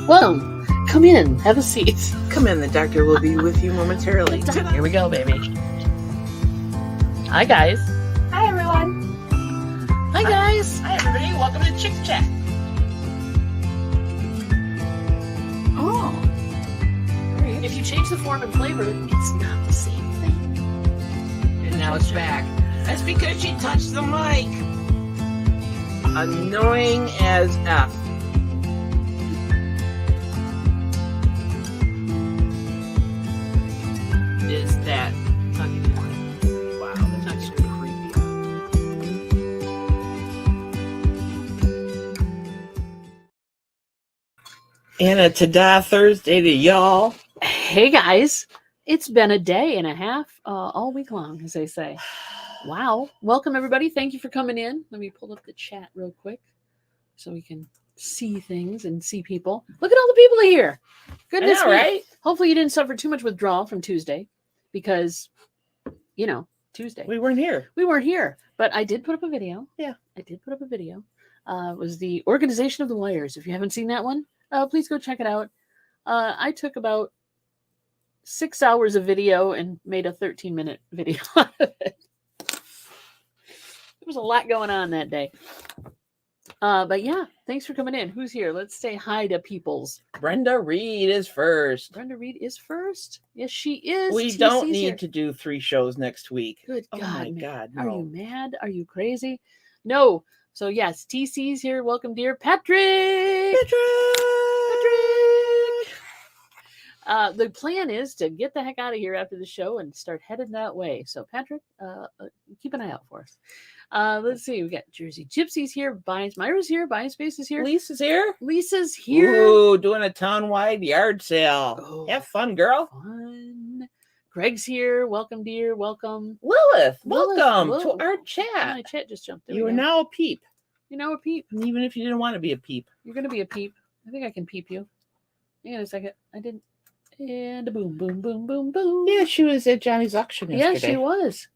Well, come in. Have a seat. Come in. The doctor will be with you momentarily. Here we go, baby. Hi, guys. Hi, everyone. Hi, guys. Hi, everybody. Welcome to Chick Chat. Oh. If you change the form and flavor, it's not the same thing. And now it's back. That's because she touched the mic. Annoying as F. Is that Kentucky Fried? Wow, that's actually creepy. And a ta-da Thursday to y'all. Hey, guys. It's been a day and a half all week long, as they say. Wow. Welcome, everybody. Thank you for coming in. Let me pull up the chat real quick so we can see things and see people. Look at all the people here. Goodness, I know, right? Hopefully you didn't suffer too much withdrawal from Tuesday because, Tuesday. We weren't here. We weren't here, but I did put up a video. Yeah. I did put up a video. It was the Organization of the Wires. If you haven't seen that one, please go check it out. I took about 6 hours of video and made a 13-minute video out of it. There was a lot going on that day. But yeah, thanks for coming in. Who's here? Let's say hi to peoples. Brenda Reed is first. Brenda Reed is first. Yes, she is. We TC's don't need here. to do 3 shows next week. Good God. Oh my man. God, Are no. you mad? Are you crazy? No. So yes, TC's here. Welcome, dear Patrick. The plan is to get the heck out of here after the show and start headed that way. So Patrick, keep an eye out for us. Let's see. We got Jersey Gypsies here. Myra's here. Buying Space is here. Lisa's here. Lisa's here. Ooh, doing a town-wide yard sale. Oh, have fun, girl. Fun. Greg's here. Welcome, dear. Welcome. Lilith, welcome Lilith. to our My chat. chat just jumped. There You we are go. now a peep. You're now a peep. And even if you didn't want to be a peep. You're going to be a peep. I think I can peep you. Hang on a second. I didn't. And a boom, boom, boom, boom, boom. Yeah, she was at Johnny's auction Yeah, yesterday. she was.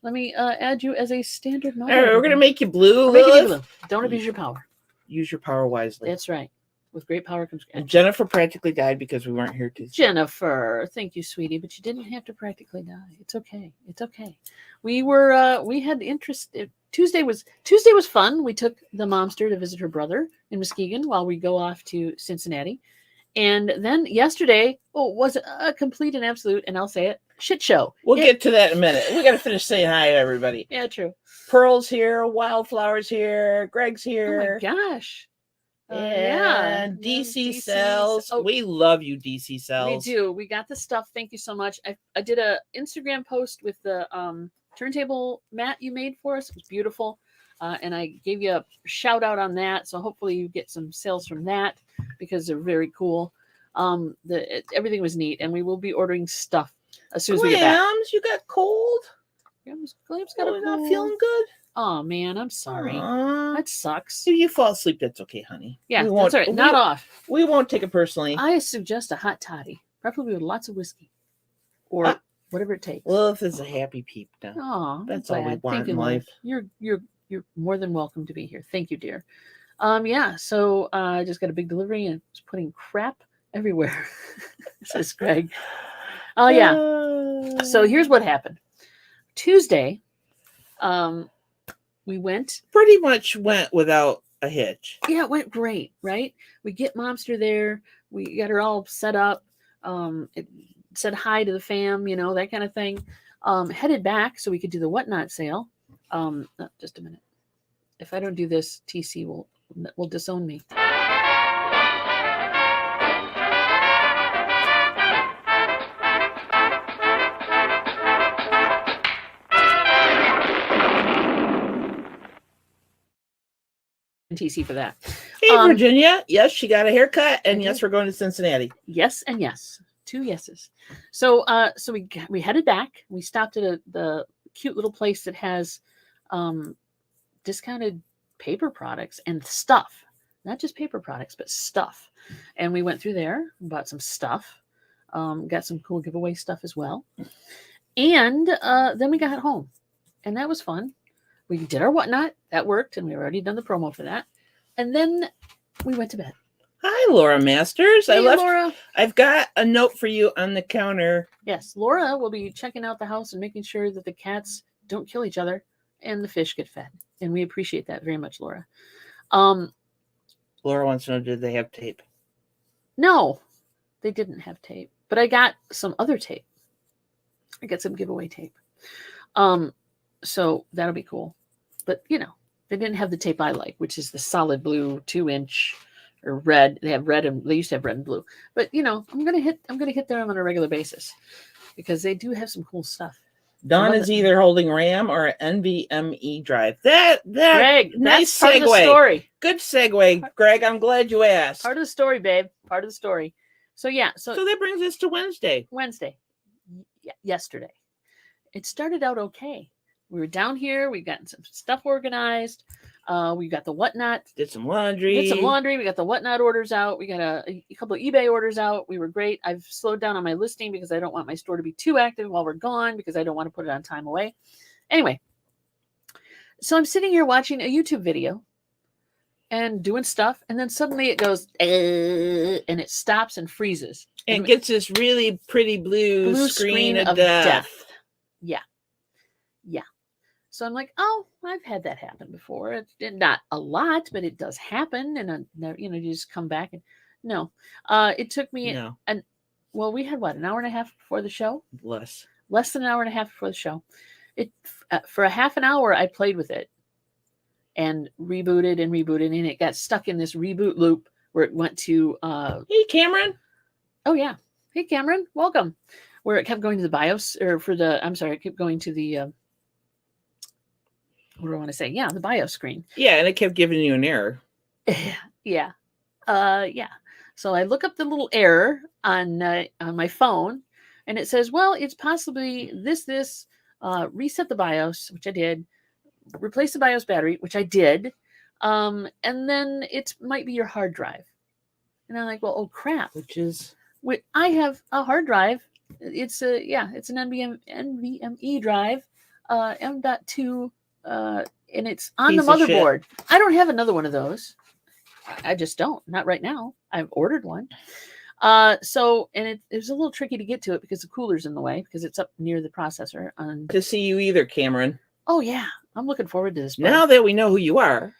Let me add you as a standard All moderator. right, we're going to make you blue, Make it Lilith. blue. Don't abuse your power. Use your power wisely. That's right. With great power comes And Jennifer practically died because we weren't here Tuesday. Jennifer. Thank you, sweetie. But you didn't have to practically die. It's okay. It's okay. We had interest. Tuesday was fun. We took the momster to visit her brother in Muskegon while we go off to Cincinnati. And then yesterday, was a complete and absolute, and I'll say it, shit show. We'll get to that in a minute. We got to finish saying hi to everybody. Yeah, true. Pearl's here. Wildflower's here. Greg's here. Oh my gosh. And DC Cells. Oh, We love you, DC Cells. we do. We got the stuff. Thank you so much. I did a Instagram post with the turntable mat you made for us. It was beautiful. And I gave you a shout out on that. So hopefully you get some sales from that because they're very cool. Everything was neat. And we will be ordering stuff as soon as we get back. Clams, you got cold? Clams got a not cold. feeling good? Oh, man, I'm sorry. That sucks. If you fall asleep, that's okay, honey. Yeah, that's all right. Not off. We won't take it personally. I suggest a hot toddy, preferably with lots of whiskey or whatever it takes. Lilith is a happy peep now. Oh, That's all we want in life. You're more than welcome to be here. Thank you, dear. Yeah. So I just got a big delivery and was putting crap everywhere. Says Greg. Oh yeah. So here's what happened. Tuesday, we pretty much went without a hitch. Yeah, it went great, right? We get Momster there. We got her all set up. It said hi to the fam, that kind of thing. Headed back so we could do the whatnot sale. Just a minute. If I don't do this, TC will disown me. TC for that. Hey, Virginia. Yes, she got a haircut, and yes, we're going to Cincinnati. Yes, and yes. 2 yeses. So we headed back. We stopped at the cute little place that has discounted paper products and stuff. Not just paper products, but stuff. And we went through there, bought some stuff, got some cool giveaway stuff as well. And then we got home, and that was fun. We did our whatnot. That worked, and we already done the promo for that. And then we went to bed. Hi, Laura Masters. Hey, Laura. I've got a note for you on the counter. Yes, Laura will be checking out the house and making sure that the cats don't kill each other and the fish get fed. And we appreciate that very much, Laura. Laura wants to know, did they have tape? No, they didn't have tape. But I got some other tape. I got some giveaway tape. So that'll be cool. But, you know, they didn't have the tape I like, which is the solid blue 2-inch or red. They have red and they used to have red and blue. But, you know, I'm gonna hit them on a regular basis because they do have some cool stuff. Dawn is either holding RAM or an NVMe drive. That Greg, nice that's part segue. of the story. Good segue, Greg. I'm glad you asked. Part of the story, babe. Part of the story. So yeah, so that brings us to Wednesday. Yesterday. It started out okay. We were down here. We got some stuff organized. We got the whatnot. Did some laundry. We got the whatnot orders out. We got a couple of eBay orders out. We were great. I've slowed down on my listing because I don't want my store to be too active while we're gone because I don't want to put it on time away. Anyway, so I'm sitting here watching a YouTube video and doing stuff, and then suddenly it goes and it stops and freezes. And gets this really pretty blue screen of death. Yeah. So I'm like, oh, I've had that happen before. It's not a lot, but it does happen. And, you just come back and no. It took me we had what, an hour and a half before the show? Less than an hour and a half before the show. For a half an hour, I played with it and rebooted, and it got stuck in this reboot loop where it went to hey, Cameron. Oh, yeah. Hey, Cameron. Welcome. Where it kept going to the BIOS, or it kept going to the what do I want to say? Yeah, the BIOS screen. Yeah, and it kept giving you an error. Yeah. So I look up the little error on my phone, and it says, well, it's possibly this, reset the BIOS, which I did, replace the BIOS battery, which I did, and then it might be your hard drive. And I'm like, well, oh crap. I have a hard drive. It's an NVMe drive, M.2, and it's on the motherboard. I don't have another one of those. I just don't. Not right now. I've ordered one. It was a little tricky to get to it because the cooler's in the way because it's up near the processor. To see you either, Cameron. Oh yeah, I'm looking forward to this. Now that we know who you are,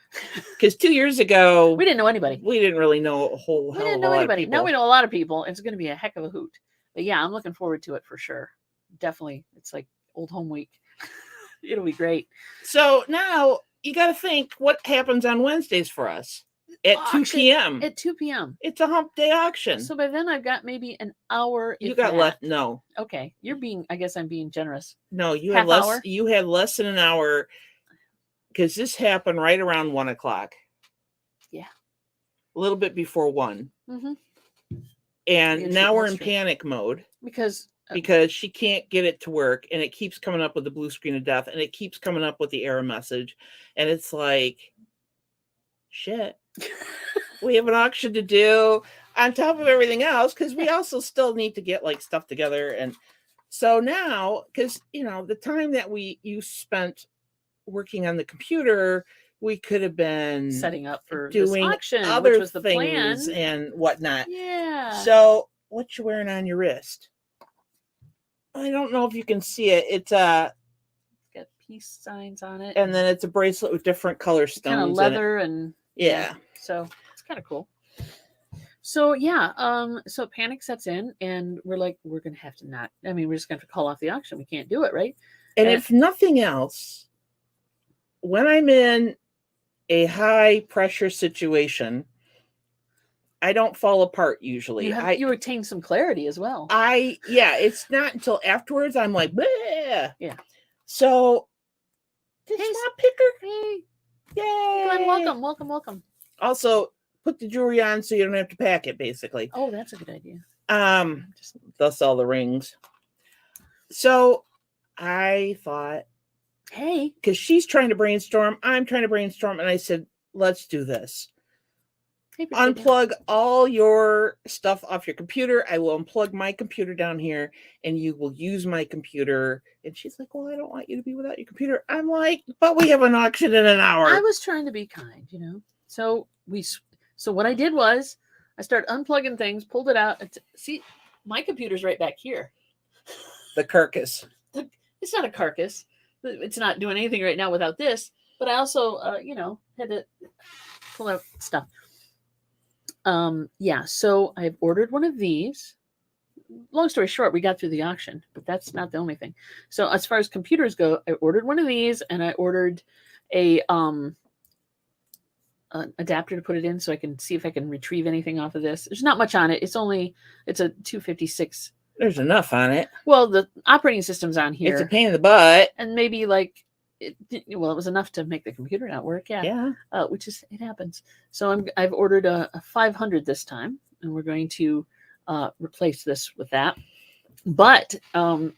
because 2 years ago we didn't know anybody. We didn't really know a whole. We didn't know anybody. Now we know a lot of people. It's going to be a heck of a hoot. But yeah, I'm looking forward to it for sure. Definitely, it's like old home week. It'll be great. So now you got to think what happens on Wednesdays for us at 2 p.m. At 2 p.m. It's a hump day auction. So by then I've got maybe an hour. You got left. No. Okay. I guess I'm being generous. No, you had less. Hour? You had less than an hour because this happened right around 1 o'clock. Yeah. A little bit before 1. Mm-hmm. And now we're in panic mode because she can't get it to work, and it keeps coming up with the blue screen of death, and it keeps coming up with the error message, and it's like, shit, we have an auction to do on top of everything else because we also still need to get like stuff together. And so now, because the time that you spent working on the computer, we could have been setting up for doing this auction, other which was the things plan and whatnot. Yeah. So what you wearing on your wrist? I don't know if you can see it. It's got peace signs on it, and then it's a bracelet with different color stones, kind of leather, and yeah. So it's kind of cool. So yeah, so panic sets in, and we're like, we're gonna have to not. I mean, we're just gonna have to call off the auction. We can't do it, right? And if nothing else, when I'm in a high pressure situation, I don't fall apart usually. You retain some clarity as well. It's not until afterwards I'm like, bleh. Yeah. So, this swamp picker. Hey. Yay. Glenn, welcome. Also, put the jewelry on so you don't have to pack it, basically. Oh, that's a good idea. Thus all the rings. So, I thought, hey, because she's trying to brainstorm, I'm trying to brainstorm, and I said, let's do this. Unplug all your stuff off your computer. I will unplug my computer down here, and you will use my computer. And she's like, well, I don't want you to be without your computer. I'm like, but we have an auction in an hour. I was trying to be kind, So what I did was I started unplugging things, pulled it out. See, my computer's right back here. The carcass. It's not a carcass. It's not doing anything right now without this. But I also, had to pull out stuff. So I've ordered one of these. Long story short, we got through the auction, but that's not the only thing. So as far as computers go, I ordered one of these, and I ordered a an adapter to put it in so I can see if I can retrieve anything off of this. There's not much on it. It's a 256. There's enough on it. Well, the operating system's on here. It's a pain in the butt. And maybe it was enough to make the computer not work. Yeah. It happens. So I've ordered a 500 this time, and we're going to replace this with that. But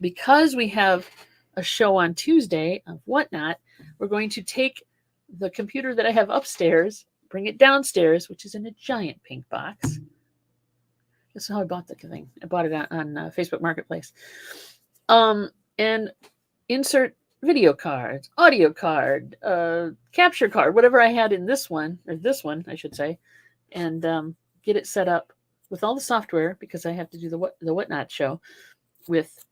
because we have a show on Tuesday of Whatnot, we're going to take the computer that I have upstairs, bring it downstairs, which is in a giant pink box. That's how I bought the thing. I bought it on Facebook Marketplace. And insert video cards, audio card, capture card, whatever I had in this one, I should say, and get it set up with all the software, because I have to do the Whatnot show with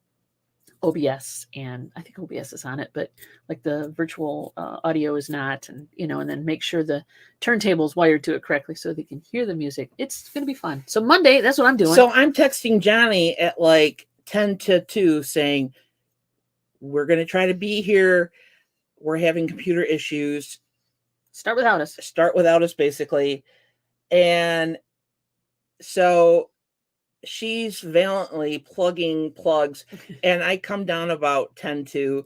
OBS, and I think OBS is on it, but like the virtual audio is not, and and then make sure the turntable is wired to it correctly so they can hear the music. It's going to be fun. So Monday, that's what I'm doing. So I'm texting Johnny at like 10 to 2 saying, we're going to try to be here. We're having computer issues. Start without us, basically. And so she's valiantly plugging plugs, and I come down about 10 to,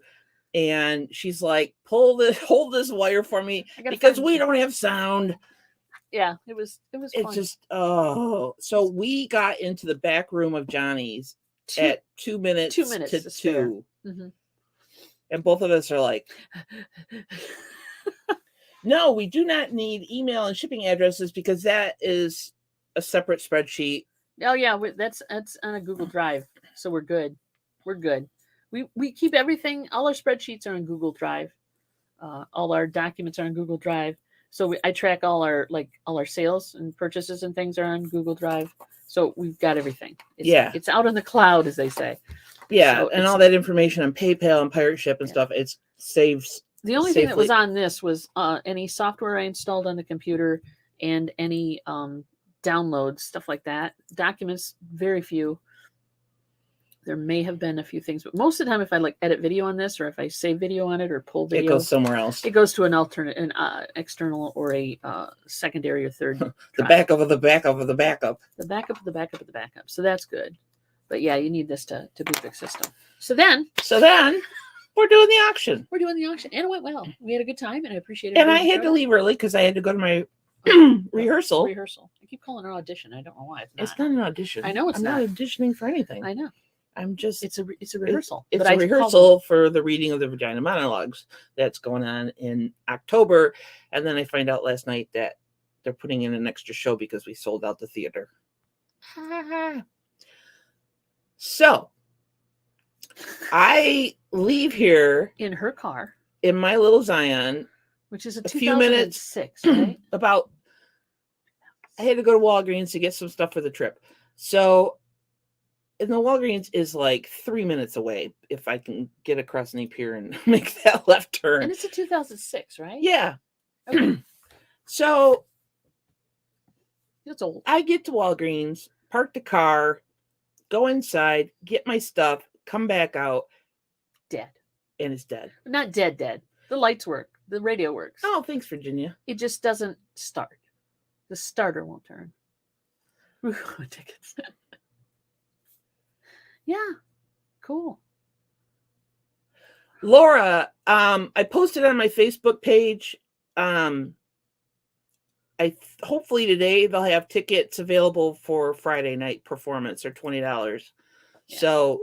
and she's like, hold this wire for me because we don't have sound. Yeah, it was fun. It's just, so we got into the back room of Johnny's at 2 minutes to 2. Mm-hmm. And both of us are like, no, we do not need email and shipping addresses because that is a separate spreadsheet. Oh yeah, that's on a Google Drive, so we're good. We keep everything. All our spreadsheets are on Google Drive. All our documents are on Google Drive. So I track all our sales and purchases and things are on Google Drive. So we've got everything. It's out in the cloud, as they say. Yeah, so and all that information on PayPal and Pirate Ship and stuff, it saves. The only thing that was on this was any software I installed on the computer and any downloads, stuff like that. Documents, very few. There may have been a few things, but most of the time, if I edit video on this, or if I save video on it, or pull video, it goes somewhere else. It goes to an alternate, external, or a secondary or third. The backup of the backup of the backup. The backup of the backup of the backup. So that's good. But yeah, you need this to boot the system. So then we're doing the auction. And it went well. We had a good time, and I appreciate it. And I had to leave early because I had to go to my rehearsal. I keep calling it audition. I don't know why. It's not an audition. I know I'm not auditioning for anything. I know. I'm just. It's a rehearsal. It's a rehearsal for the reading of the Vagina Monologues that's going on in October, and then I find out last night that they're putting in an extra show because we sold out the theater. So I leave here in her car, in my little Zion, which is a few minutes. Right? I had to go to Walgreens to get some stuff for the trip. So, and the Walgreens is like 3 minutes away if I can get across Napier and make that left turn. And it's a 2006, right? Yeah. Okay. So it's old. I get to Walgreens, park the car, go inside, get my stuff, come back out. Dead. And it's dead. Not dead. The lights work. The radio works. Oh, thanks, Virginia. It just doesn't start. The starter won't turn. Tickets. Yeah. Cool. Laura, I posted on my Facebook page. Hopefully today they'll have tickets available for Friday night performance. They're $20. Yeah. So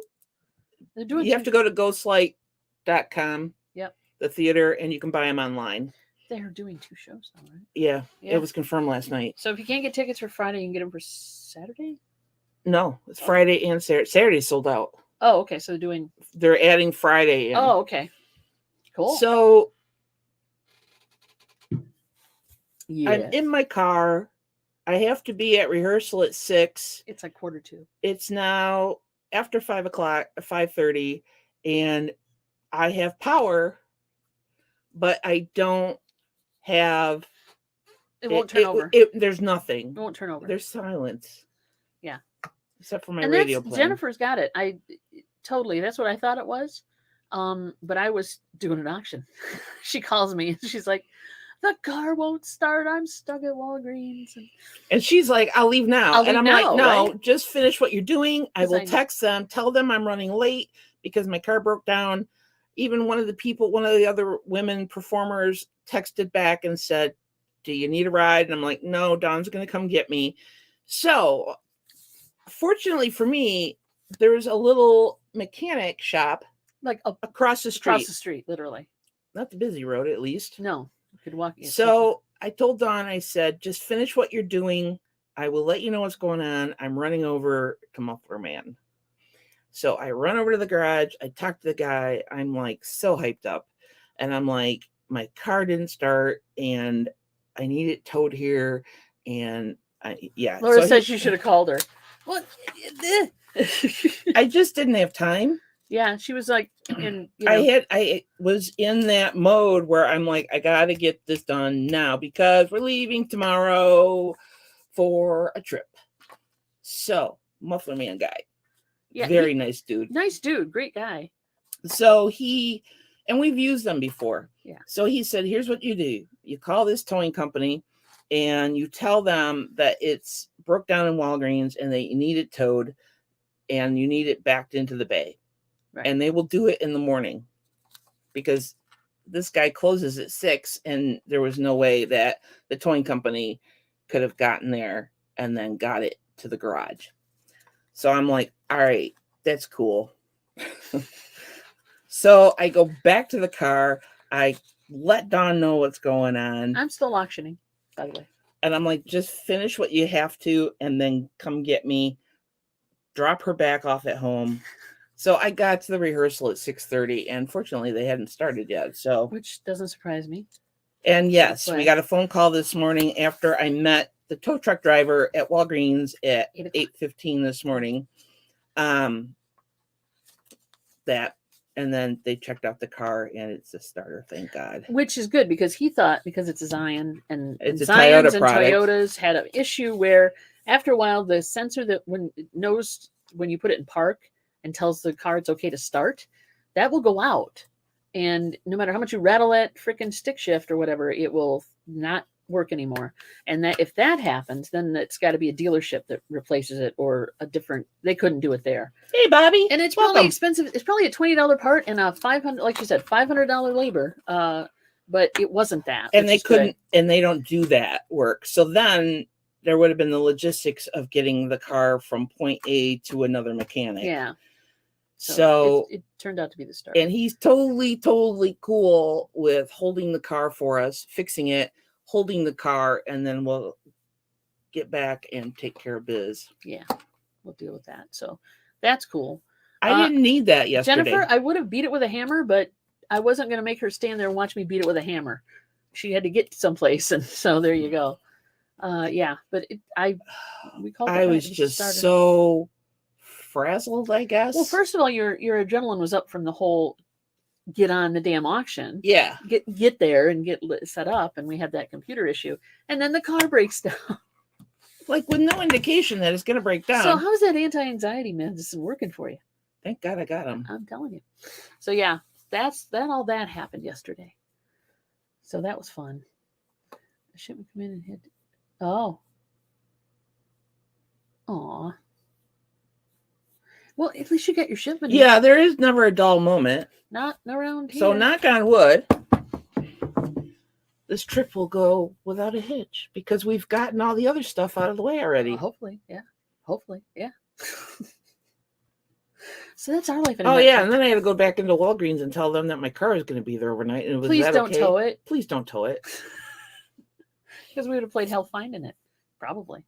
you have to go to ghostlight.com. Yep. The theater, and you can buy them online. They're doing 2 shows now, right? Yeah, it was confirmed last night. So if you can't get tickets for Friday, you can get them for Saturday? No, it's Friday and Saturday. Saturday's sold out. Oh, okay. So they're adding Friday in. Oh, okay. Cool. So yeah. I'm in my car. I have to be at rehearsal at 6. It's like 1:45. It's now after 5:00, 5:30, and I have power, but I don't have. It won't turn over. There's nothing. It won't turn over. There's silence. Yeah. Except for my radio playing. Jennifer's got it. Totally. That's what I thought it was. But I was doing an auction. She calls me and she's like, the car won't start. I'm stuck at Walgreens. And she's like, I'll leave now. And I'm like, no, right? Just finish what you're doing. I will text them, tell them I'm running late because my car broke down. Even one of the other women performers texted back and said, do you need a ride? And I'm like, no, Dawn's going to come get me. So fortunately for me, there's a little mechanic shop like across the street. Across the street, literally. Not the busy road, at least. No, you could walk. So I told Dawn, I said, just finish what you're doing. I will let you know what's going on. I'm running over to Muffler Man. So I run over to the garage. I talk to the guy. I'm like so hyped up. And I'm like, my car didn't start and I need it towed here. And Laura said you should have called her. What? I just didn't have time. Yeah, she was like, I was in that mode where I'm like, I got to get this done now because we're leaving tomorrow for a trip. So, Muffler Man guy. Yeah, very nice dude. Nice dude. Great guy. So and we've used them before. Yeah. So he said, here's what you do. You call this towing company and you tell them that it's broke down in Walgreens and that you need it towed and you need it backed into the bay. Right. And they will do it in the morning because this guy closes at 6 and there was no way that the towing company could have gotten there and then got it to the garage. So I'm like, all right, that's cool. So I go back to the car. I let Dawn know what's going on. I'm still auctioning, by the way. And I'm like, just finish what you have to and then come get me. Drop her back off at home. So I got to the rehearsal at 6:30, and fortunately they hadn't started yet. So, which doesn't surprise me. And yes, we got a phone call this morning after I met the tow truck driver at Walgreens at 8:15 this morning. And then they checked out the car, and it's a starter. Thank God. Which is good because he thought because it's a Zion and it's Zions a Toyota and product. Toyotas had an issue where after a while the sensor that when it knows when you put it in park and tells the car it's okay to start, that will go out. And no matter how much you rattle that freaking stick shift or whatever, it will not work anymore. And that if that happens, then it's got to be a dealership that replaces it or a different, they couldn't do it there. Hey, Bobby. And it's probably expensive. It's probably a $20 part and a $500, like you said, $500 labor. But it wasn't that. And they couldn't, and they don't do that work. So then there would have been the logistics of getting the car from point A to another mechanic. Yeah. So it turned out to be the start. And he's totally cool with holding the car for us, fixing it, holding the car, and then we'll get back and take care of biz. Yeah, we'll deal with that. So that's cool. I didn't need that yesterday. Jennifer, I would have beat it with a hammer, but I wasn't going to make her stand there and watch me beat it with a hammer. She had to get someplace, and so there you go. Yeah, but I was just so frazzled, I guess. Well, first of all, your adrenaline was up from the whole get on the damn auction. Yeah. Get there and get set up, and we had that computer issue. And then the car breaks down. Like with no indication that it's going to break down. So how's that anti-anxiety medicine working for you? Thank God I got them. I'm telling you. So yeah, all that happened yesterday. So that was fun. The shipment come in and hit. Oh. Aw. Well, at least you got your shipment. Yeah, there is never a dull moment. Not around here. So knock on wood, this trip will go without a hitch because we've gotten all the other stuff out of the way already. Hopefully, yeah. So that's our life. Oh yeah, and then I had to go back into Walgreens and tell them that my car is going to be there overnight. And it was, please don't tow it. Please don't tow it. Because we would have played hell finding it. Probably.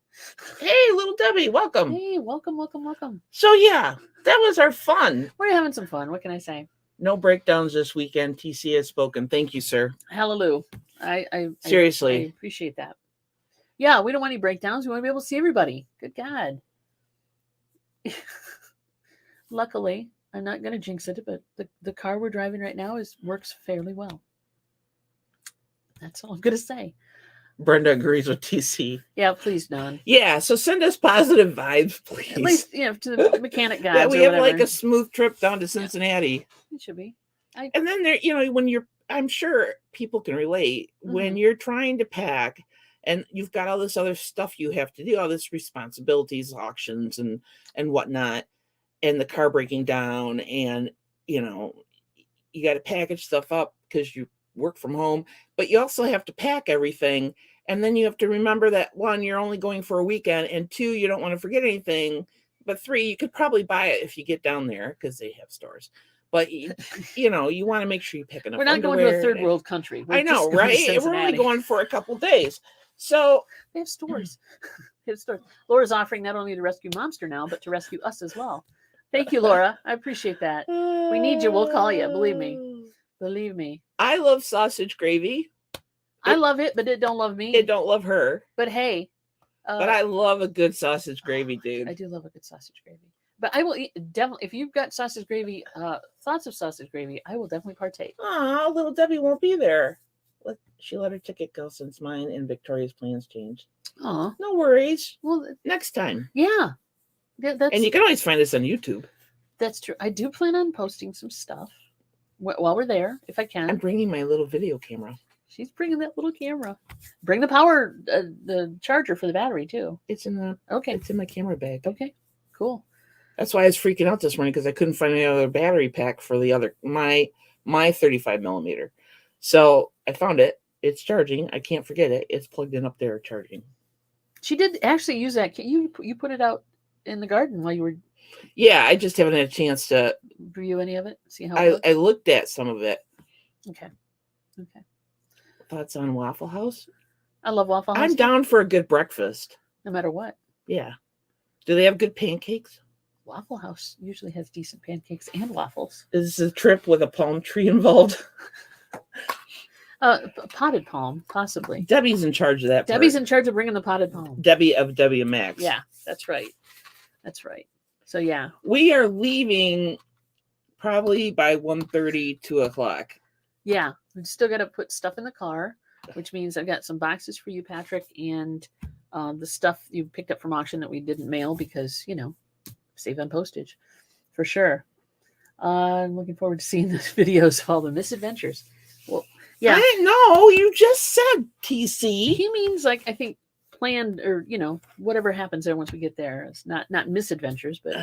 Hey, little Debbie, welcome. Hey, welcome. So yeah, that was our fun. We're having some fun. What can I say? No breakdowns this weekend. TC has spoken. Thank you, sir. Hallelujah. I seriously I appreciate that. Yeah, we don't want any breakdowns. We want to be able to see everybody. Good God. Luckily, I'm not going to jinx it, but the car we're driving right now works fairly well. That's all I'm going to say. Brenda agrees with TC. Yeah, please, Don. Yeah, so send us positive vibes, please. At least, to the mechanic guys. That we have like a smooth trip down to Cincinnati. It should be. And then there, when I'm sure people can relate, when you're trying to pack and you've got all this other stuff you have to do, all this responsibilities, auctions and whatnot, and the car breaking down, and you got to package stuff up because you work from home, but you also have to pack everything. And then you have to remember that 1, you're only going for a weekend, and 2, you don't want to forget anything, but 3, you could probably buy it if you get down there because they have stores. But you want to make sure you pick enough. We're not going to a third world country. I know, right? We're only going for a couple days. So they have stores. They have stores. Laura's offering not only to rescue Momster now, but to rescue us as well. Thank you, Laura. I appreciate that. We need you. We'll call you. Believe me. Believe me. I love sausage gravy. I love it, but it don't love me. It don't love her. But hey. But I love a good sausage gravy, dude. I do love a good sausage gravy. But I will eat, definitely, if you've got sausage gravy, thoughts of sausage gravy, I will definitely partake. Oh, little Debbie won't be there. She let her ticket go since mine and Victoria's plans changed. Oh, no worries. Well, next time. Yeah. And you can always find us on YouTube. That's true. I do plan on posting some stuff while we're there, if I can. I'm bringing my little video camera. She's bringing that little camera. Bring the power, the charger for the battery too. It's in my camera bag. Okay, cool. That's why I was freaking out this morning because I couldn't find any other battery pack for my 35 millimeter. So I found it. It's charging. I can't forget it. It's plugged in up there charging. She did actually use that. You put it out in the garden while you were. Yeah, I just haven't had a chance to review any of it. See how I looked at some of it. Okay. Thoughts on Waffle House? I love Waffle House. I'm down for a good breakfast. No matter what. Yeah. Do they have good pancakes? Waffle House usually has decent pancakes and waffles. Is this a trip with a palm tree involved? Potted palm, possibly. Debbie's in charge of that. Debbie's in charge of bringing the potted palm. Debbie of WMAX. Yeah, that's right. That's right. So yeah, we are leaving probably by 1:30, 2 o'clock. Yeah, we still got to put stuff in the car, which means I've got some boxes for you, Patrick, and the stuff you picked up from auction that we didn't mail because save on postage, for sure. I'm looking forward to seeing the videos of all the misadventures. Well, yeah. I didn't know. You just said TC. He means I think planned or whatever happens there once we get there. It's not misadventures, but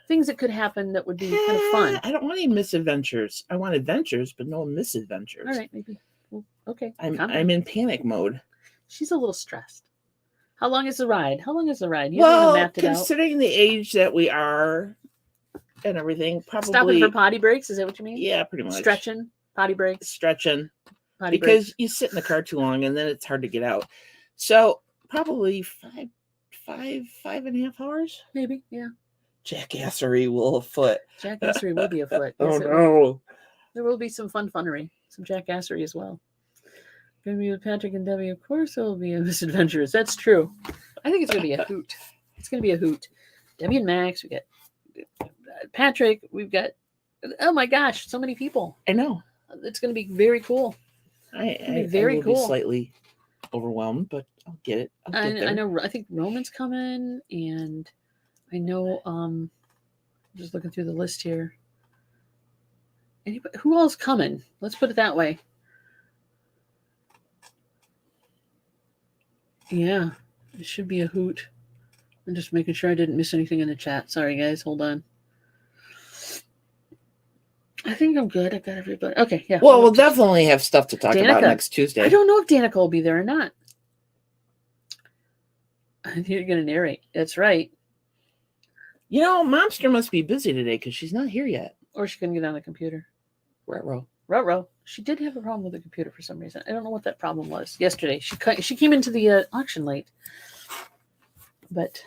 things that could happen that would be kind of fun. I don't want any misadventures. I want adventures, but no misadventures. All right, maybe. Well, okay. I'm in panic mode. She's a little stressed. How long is the ride? You haven't considering the age that we are and everything, probably stopping for potty breaks. Is that what you mean? Yeah, pretty much. Stretching, potty breaks. Potty breaks. You sit in the car too long and then it's hard to get out. So probably five and a half hours. Maybe, yeah. Jackassery will afoot. Jackassery will be afoot. Yes, no. There will be some funnery, some jackassery as well. Gonna be with Patrick and Debbie, of course. It will be a misadventures. That's true. I think it's gonna be a hoot. It's gonna be a hoot. Debbie and Max. We got Patrick. We've got. Oh my gosh, so many people. I know. It's gonna be very cool. I will be slightly overwhelmed, but I'll get it. I know. I think Roman's coming, and I know. I'm just looking through the list here. Anybody, who else coming? Let's put it that way. Yeah, it should be a hoot. I'm just making sure I didn't miss anything in the chat. Sorry, guys. Hold on. I think I'm good. I got everybody. Okay, yeah. Well, we'll definitely have stuff to talk about next Tuesday. I don't know if Danica will be there or not. You're going to narrate. That's right. Momster must be busy today because she's not here yet. Or she couldn't get on the computer. Ruh-roh. She did have a problem with the computer for some reason. I don't know what that problem was. Yesterday, she came into the auction late. But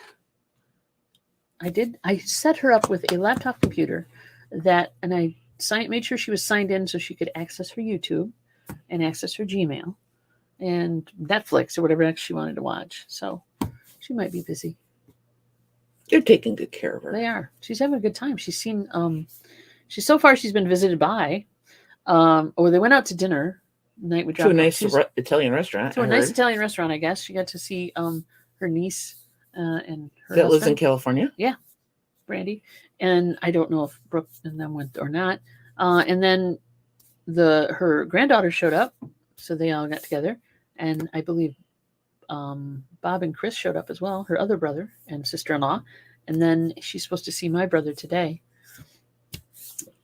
I set her up with a laptop computer and I made sure she was signed in so she could access her YouTube and access her Gmail. and Netflix or whatever else she wanted to watch. So she might be busy. They're taking good care of her. They are. She's having a good time. She's seen. She's been visited by. Or they went out to dinner. Night we dropped to a nice Italian restaurant. To a nice Italian restaurant, I guess. She got to see her niece and her that husband. Lives in California. Yeah, Brandy, and I don't know if Brooke and them went or not. And then her granddaughter showed up, so they all got together, and I believe Bob and Chris showed up as well, her other brother and sister-in-law, and then she's supposed to see my brother today.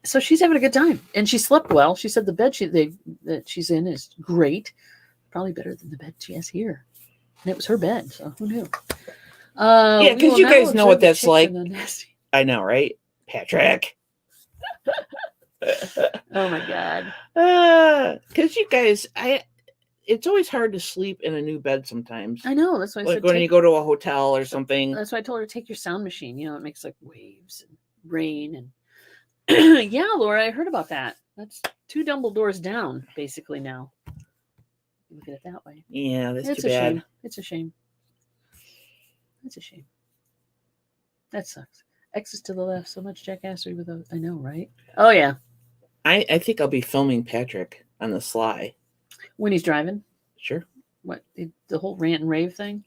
So she's having a good time, and she slept well. She said the bed that she's in is great, probably better than the bed she has here. And it was her bed, so who knew? Yeah, because you guys know what that's like. I know, right, Patrick? Oh my God! Because you guys, it's always hard to sleep in a new bed sometimes. I know. That's why I like said when you go to a hotel or something. That's why I told her to take your sound machine. You know, it makes like waves and rain and. Yeah, Laura, I heard about that. That's 2 Dumbledores down, basically now. Look at it that way. Yeah, that's it's too bad. Shame. It's a shame. It's a shame. That sucks. X's to the left. So much jackassery with those. I know, right? Oh yeah. I think I'll be filming Patrick on the sly when he's driving. Sure. What the whole rant and rave thing?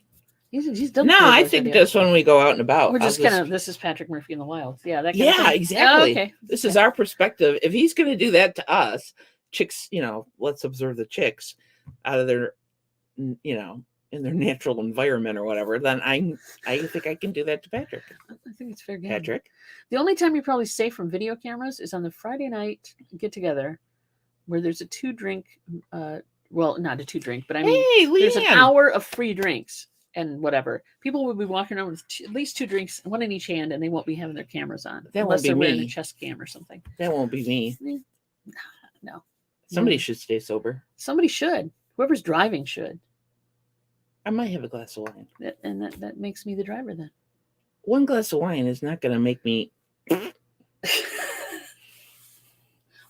He's done. No, I think just when we go out and about. We're just kind of. This is Patrick Murphy in the wild. Yeah, that. Yeah, exactly. Oh, okay. This is our perspective. If he's going to do that to us, chicks, let's observe the chicks out of their, in their natural environment or whatever. Then I think I can do that to Patrick. I think it's fair game. Patrick. The only time you're probably safe from video cameras is on the Friday night get together, where there's a 2-drink. Well, not a 2-drink, but I mean, there's an hour of free drinks. And whatever, people will be walking around with at least 2 drinks, 1 in each hand, and they won't be having their cameras on unless they're wearing a chest cam or something. That won't be me. No. Somebody should stay sober. Somebody should. Whoever's driving should. I might have a glass of wine. And that makes me the driver then. 1 glass of wine is not going to make me.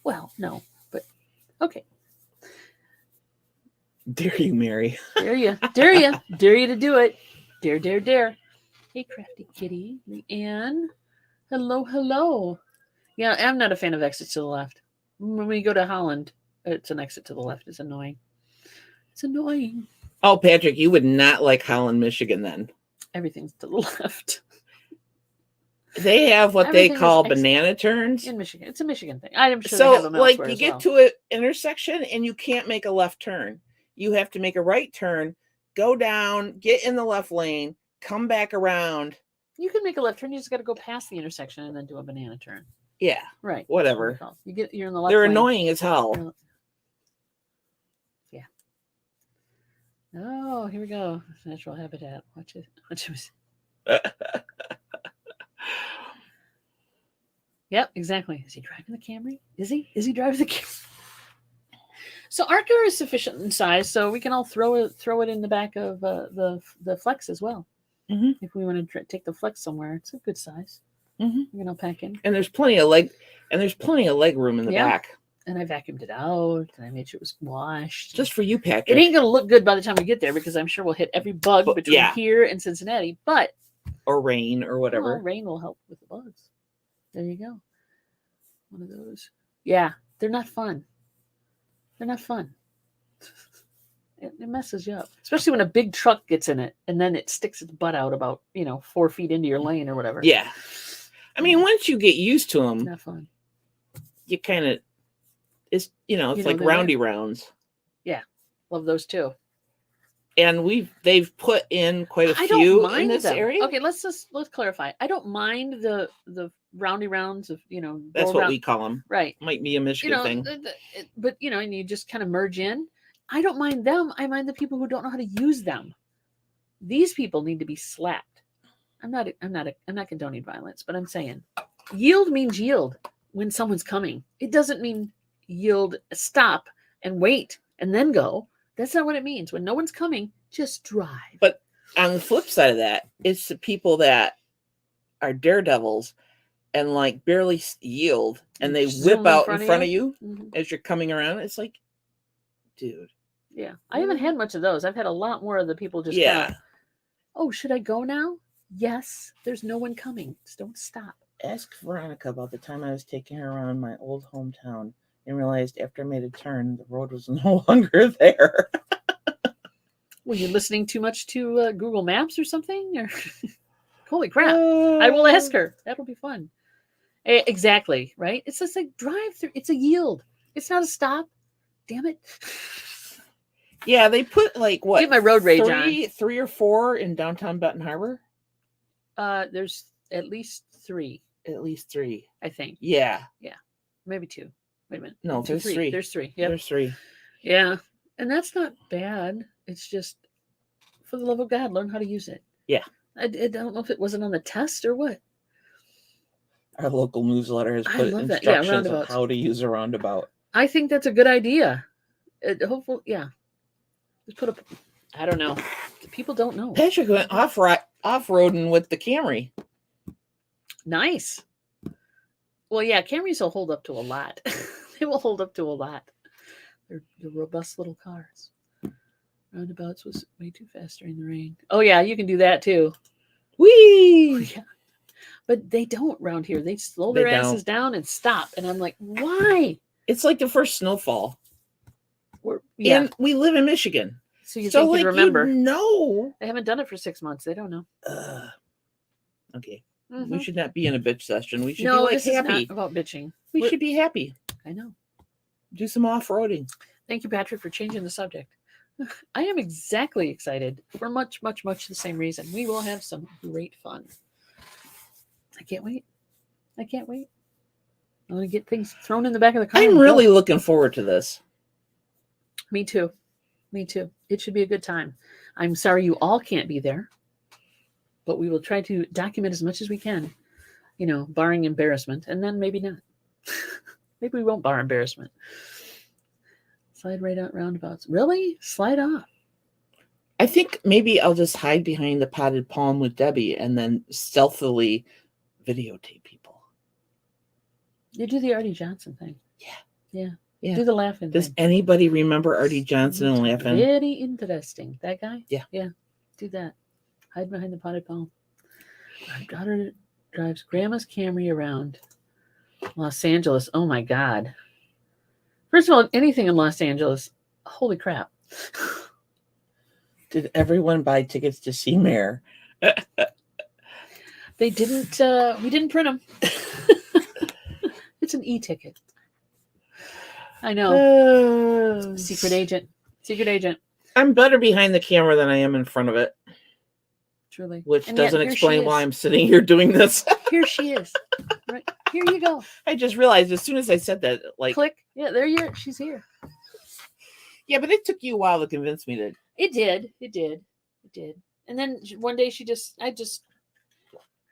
Well, no, but okay. Dare you, Mary? Dare you to do it. Dare. Hey, crafty kitty, Leanne. Hello. Yeah, I'm not a fan of exits to the left. When we go to Holland, it's an exit to the left. It's annoying. Oh, Patrick, you would not like Holland, Michigan then. Everything's to the left. They have what they call banana turns in Michigan. It's a Michigan thing. I'm sure. So, they have them like, you get to an intersection and you can't make a left turn. You have to make a right turn, go down, get in the left lane, come back around. You can make a left turn. You just got to go past the intersection and then do a banana turn. Yeah. Right. Whatever. You're in the left They're lane. annoying as hell. Yeah. Oh, here we go. Natural habitat. Watch it. Yep, exactly. Is he driving the Camry? Is he driving the Camry? So our car is sufficient in size, so we can all throw it in the back of the Flex as well. Mm-hmm. If we want to take the Flex somewhere, it's a good size. Mm-hmm. We can all pack in. And there's plenty of leg room in the back. And I vacuumed it out, and I made sure it was washed. Just for you, Patrick. It ain't gonna look good by the time we get there because I'm sure we'll hit every bug between here and Cincinnati. Or rain or whatever. Well, rain will help with the bugs. There you go. One of those. Yeah, they're not fun. It messes you up, especially when a big truck gets in it and then it sticks its butt out about 4 feet into your lane or whatever. Yeah, I mean, once you get used to them, it's not fun. You kind of it's like roundy rounds. Yeah, love those too. And they've put in quite a few in this area. Okay, let's clarify. I don't mind the roundy rounds of That's what we call them. Right. Might be a Michigan thing. But and you just kind of merge in. I don't mind them. I mind the people who don't know how to use them. These people need to be slapped. I'm not condoning violence, but I'm saying yield means yield when someone's coming. It doesn't mean yield, stop and wait and then go. That's not what it means. When no one's coming, just drive. But on the flip side of that, it's the people that are daredevils and like barely yield and they whip out in front of you as you're coming around. It's like, dude. Yeah. I haven't had much of those. I've had a lot more of the people just Yeah. Oh, should I go now? Yes. There's no one coming. Just don't stop. Ask Veronica about the time I was taking her around my old hometown and realized after I made a turn, the road was no longer there. Were you listening too much to Google Maps or something? Or holy crap! I will ask her. That'll be fun. Exactly, right? It's just like drive through. It's a yield. It's not a stop. Damn it. Yeah, they put like what? Get my road rage on. 3 or 4 in downtown Benton Harbor. There's at least 3. At least 3, I think. Yeah. Maybe 2. Wait a minute. No, there's 3. There's 3. Yeah. There's 3. Yeah, and that's not bad. It's just, for the love of God, learn how to use it. Yeah. I don't know if it wasn't on the test or what. Our local newsletter has put instructions on how to use a roundabout. I think that's a good idea. Hopefully, yeah. Just put I don't know. People don't know. Patrick went off-roading with the Camry. Nice. Well, yeah, Camrys will hold up to a lot. They will hold up to a lot. They're robust little cars. Roundabouts was way too fast during the rain. Oh, yeah, you can do that too. Whee! Yeah. But they don't round here. They slow their asses down and stop. And I'm like, why? It's like the first snowfall. Yeah. And we live in Michigan. So you think you'd remember. No. They haven't done it for 6 months. They don't know. Okay. Mm-hmm. We should not be in a bitch session. We should be this happy. is not about bitching. We should be happy. I know. Do some off-roading. Thank you, Patrick, for changing the subject. I am exactly excited for much, much, much the same reason. We will have some great fun. I can't wait. I want to get things thrown in the back of the car. I'm really looking forward to this. Me too. It should be a good time. I'm sorry you all can't be there, but we will try to document as much as we can, barring embarrassment, and then maybe not. Maybe we won't bar embarrassment. Slide right out roundabouts. Really? Slide off. I think maybe I'll just hide behind the potted palm with Debbie and then stealthily videotape people. You do the Artie Johnson thing. Yeah. Yeah. Do the laughing Does thing. anybody remember Artie Johnson and laughing? Very interesting. That guy? Yeah. Do that. Hide behind the potted palm. My daughter drives Grandma's Camry around Los Angeles. Oh my God. First of all, anything in Los Angeles, holy crap. Did everyone buy tickets to see Mayor? They didn't, we didn't print them. It's an e-ticket. I know. Secret agent. I'm better behind the camera than I am in front of it. Truly. Which doesn't explain why I'm sitting here doing this. Here she is. Right. Here you go. I just realized as soon as I said that, click. Yeah, there you are. She's here. Yeah, but it took you a while to convince me that. It did. And then one day I just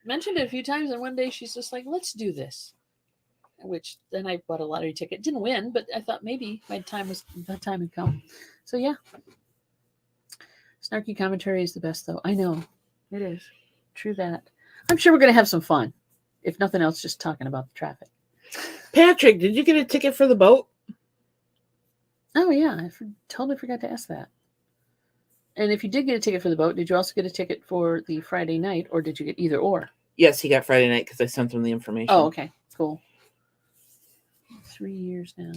mentioned it a few times, and one day she's just like, let's do this. Which then I bought a lottery ticket. Didn't win, but I thought maybe that time had come. So yeah. Snarky commentary is the best though. I know. It is. True that. I'm sure we're gonna have some fun. If nothing else, just talking about the traffic. Patrick, did you get a ticket for the boat? Oh yeah, I totally forgot to ask that. And if you did get a ticket for the boat, did you also get a ticket for the Friday night, or did you get either or? Yes, he got Friday night because I sent him the information. Oh, okay, cool. 3 years now.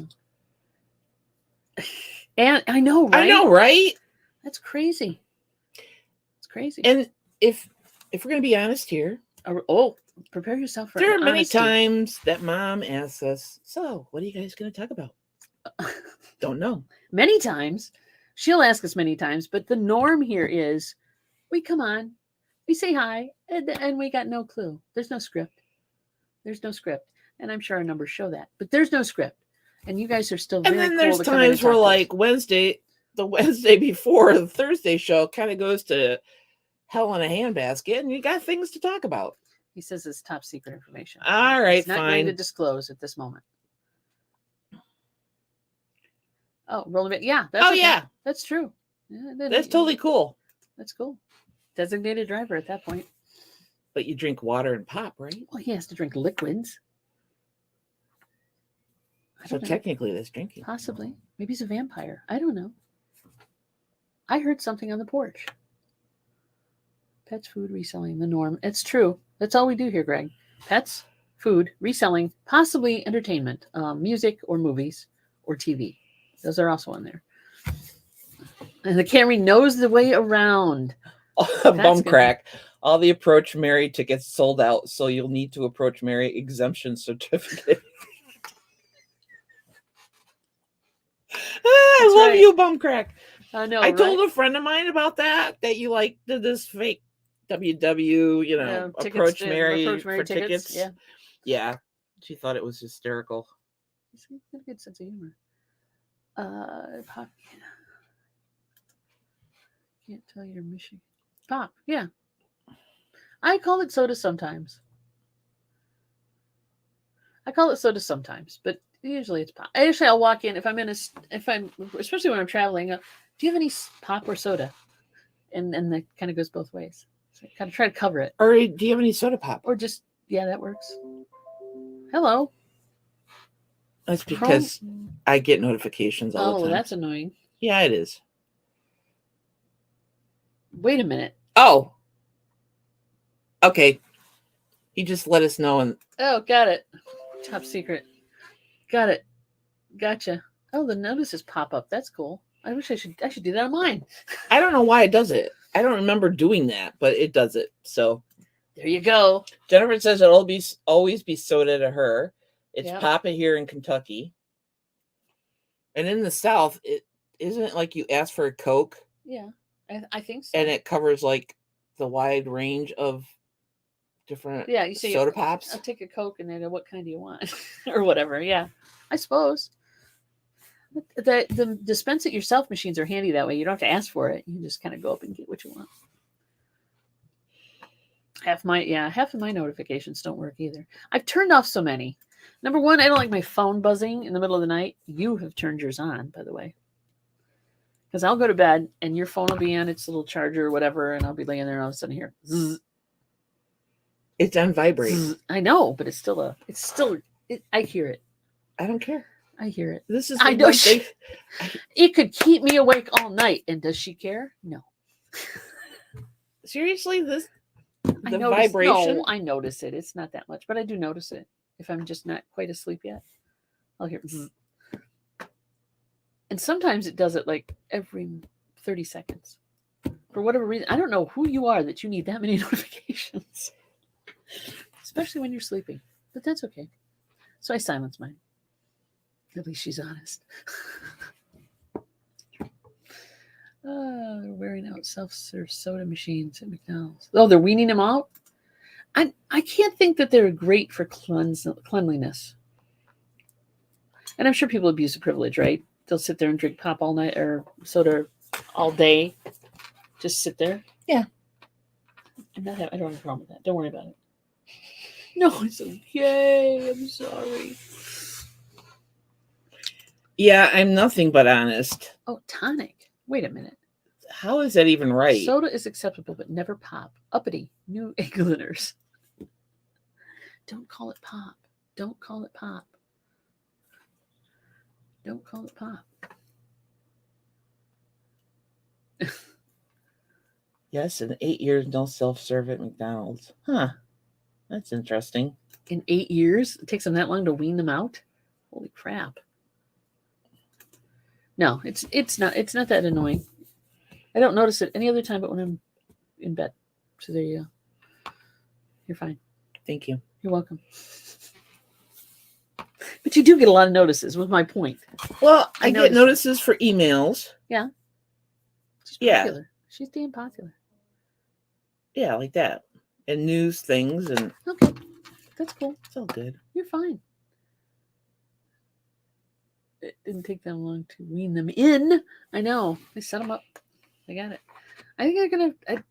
And I know, right? That's crazy. It's crazy. And if we're going to be honest here. Prepare yourself for there are many times that Mom asks us, so what are you guys going to talk about? Don't know. Many times. She'll ask us many times, but the norm here is we come on, we say hi, and we got no clue. There's no script. And I'm sure our numbers show that. But there's no script. And you guys are still very cool. And then there's times where like the Wednesday before the Thursday show kind of goes to hell in a handbasket, and you got things to talk about. He says it's top secret information. All right, He's not going to disclose at this moment. Oh, rolling it. Yeah. That's true. Yeah, that's totally cool. That's cool. Designated driver at that point. But you drink water and pop, right? Well, he has to drink liquids. So technically that's drinking. Possibly. Maybe he's a vampire. I don't know. I heard something on the porch. Pets, food, reselling, the norm. It's true. That's all we do here, Greg. Pets, food, reselling, possibly entertainment, music or movies or TV. Those are also on there. And the Camry knows the way around. Bum crack. All the Approach Mary tickets sold out, so you'll need to Approach Mary exemption certificate. I love you, bum crack. I know. I told a friend of mine about that you like did this fake WW, Approach Mary for tickets. Yeah. Yeah. She thought it was hysterical. He's got a good sense of humor. Pop. Can't tell you're Michigan. Pop. Yeah. I call it soda sometimes. But usually it's pop. Actually, I'll walk in especially when I'm traveling. Do you have any pop or soda? And that kind of goes both ways. So I kind of try to cover it. Or do you have any soda pop? Or just that works. Hello. That's because I get notifications all the time. Oh, that's annoying. Yeah, it is. Wait a minute. Oh. Okay. He just let us know and got it. Top secret. Got it. Gotcha. Oh, the notices pop up. That's cool. I wish I should do that on mine. I don't know why it does it. I don't remember doing that, but it does it. So there you go. Jennifer says it'll always be soda to her. It's Papa here in Kentucky. And in the South, it isn't like you ask for a Coke. Yeah, I think so. And it covers like the wide range of different you say soda pops. I'll take a Coke and then what kind do you want? Or whatever. Yeah, I suppose. The dispense it yourself machines are handy that way. You don't have to ask for it. You can just kind of go up and get what you want. Half of my notifications don't work either. I've turned off so many. Number one, I don't like my phone buzzing in the middle of the night. You have turned yours on, by the way. Because I'll go to bed and your phone will be on its little charger or whatever, and I'll be laying there and all of a sudden here. Zzz. It's on vibrate. Zzz. I know, but I hear it. I don't care. I hear it. This is I know it could keep me awake all night. And does she care? No. Seriously, the vibration? No, I notice it. It's not that much, but I do notice it. If I'm just not quite asleep yet, I'll hear it. And sometimes it does it like every 30 seconds. For whatever reason. I don't know who you are that you need that many notifications. Especially when you're sleeping. But that's okay. So I silence mine. At least she's honest. They're wearing out self-serve soda machines at McDonald's. Oh, they're weaning them out? I can't think that they're great for cleanliness. And I'm sure people abuse the privilege, right? They'll sit there and drink pop all night or soda all day. Just sit there. Yeah. I don't have a problem with that. Don't worry about it. No, it's okay. I'm sorry. Yeah, I'm nothing but honest. Oh, tonic. Wait a minute. How is that even right? Soda is acceptable, but never pop. Uppity. New Englanders. Don't call it pop. Don't call it pop. Don't call it pop. Yes, in 8 years, no self-serve at McDonald's. Huh. That's interesting. In 8 years? It takes them that long to wean them out? Holy crap. No, it's not that annoying. I don't notice it any other time but when I'm in bed. So there you go. You're fine. Thank you. You're welcome. But you do get a lot of notices, was my point. Well, I get notices for emails. Yeah. She's popular. Yeah. She's damn popular. Yeah, like that. And news things and okay. That's cool. It's all good. You're fine. It didn't take that long to wean them in. I know. I set them up. I got it. I think they're gonna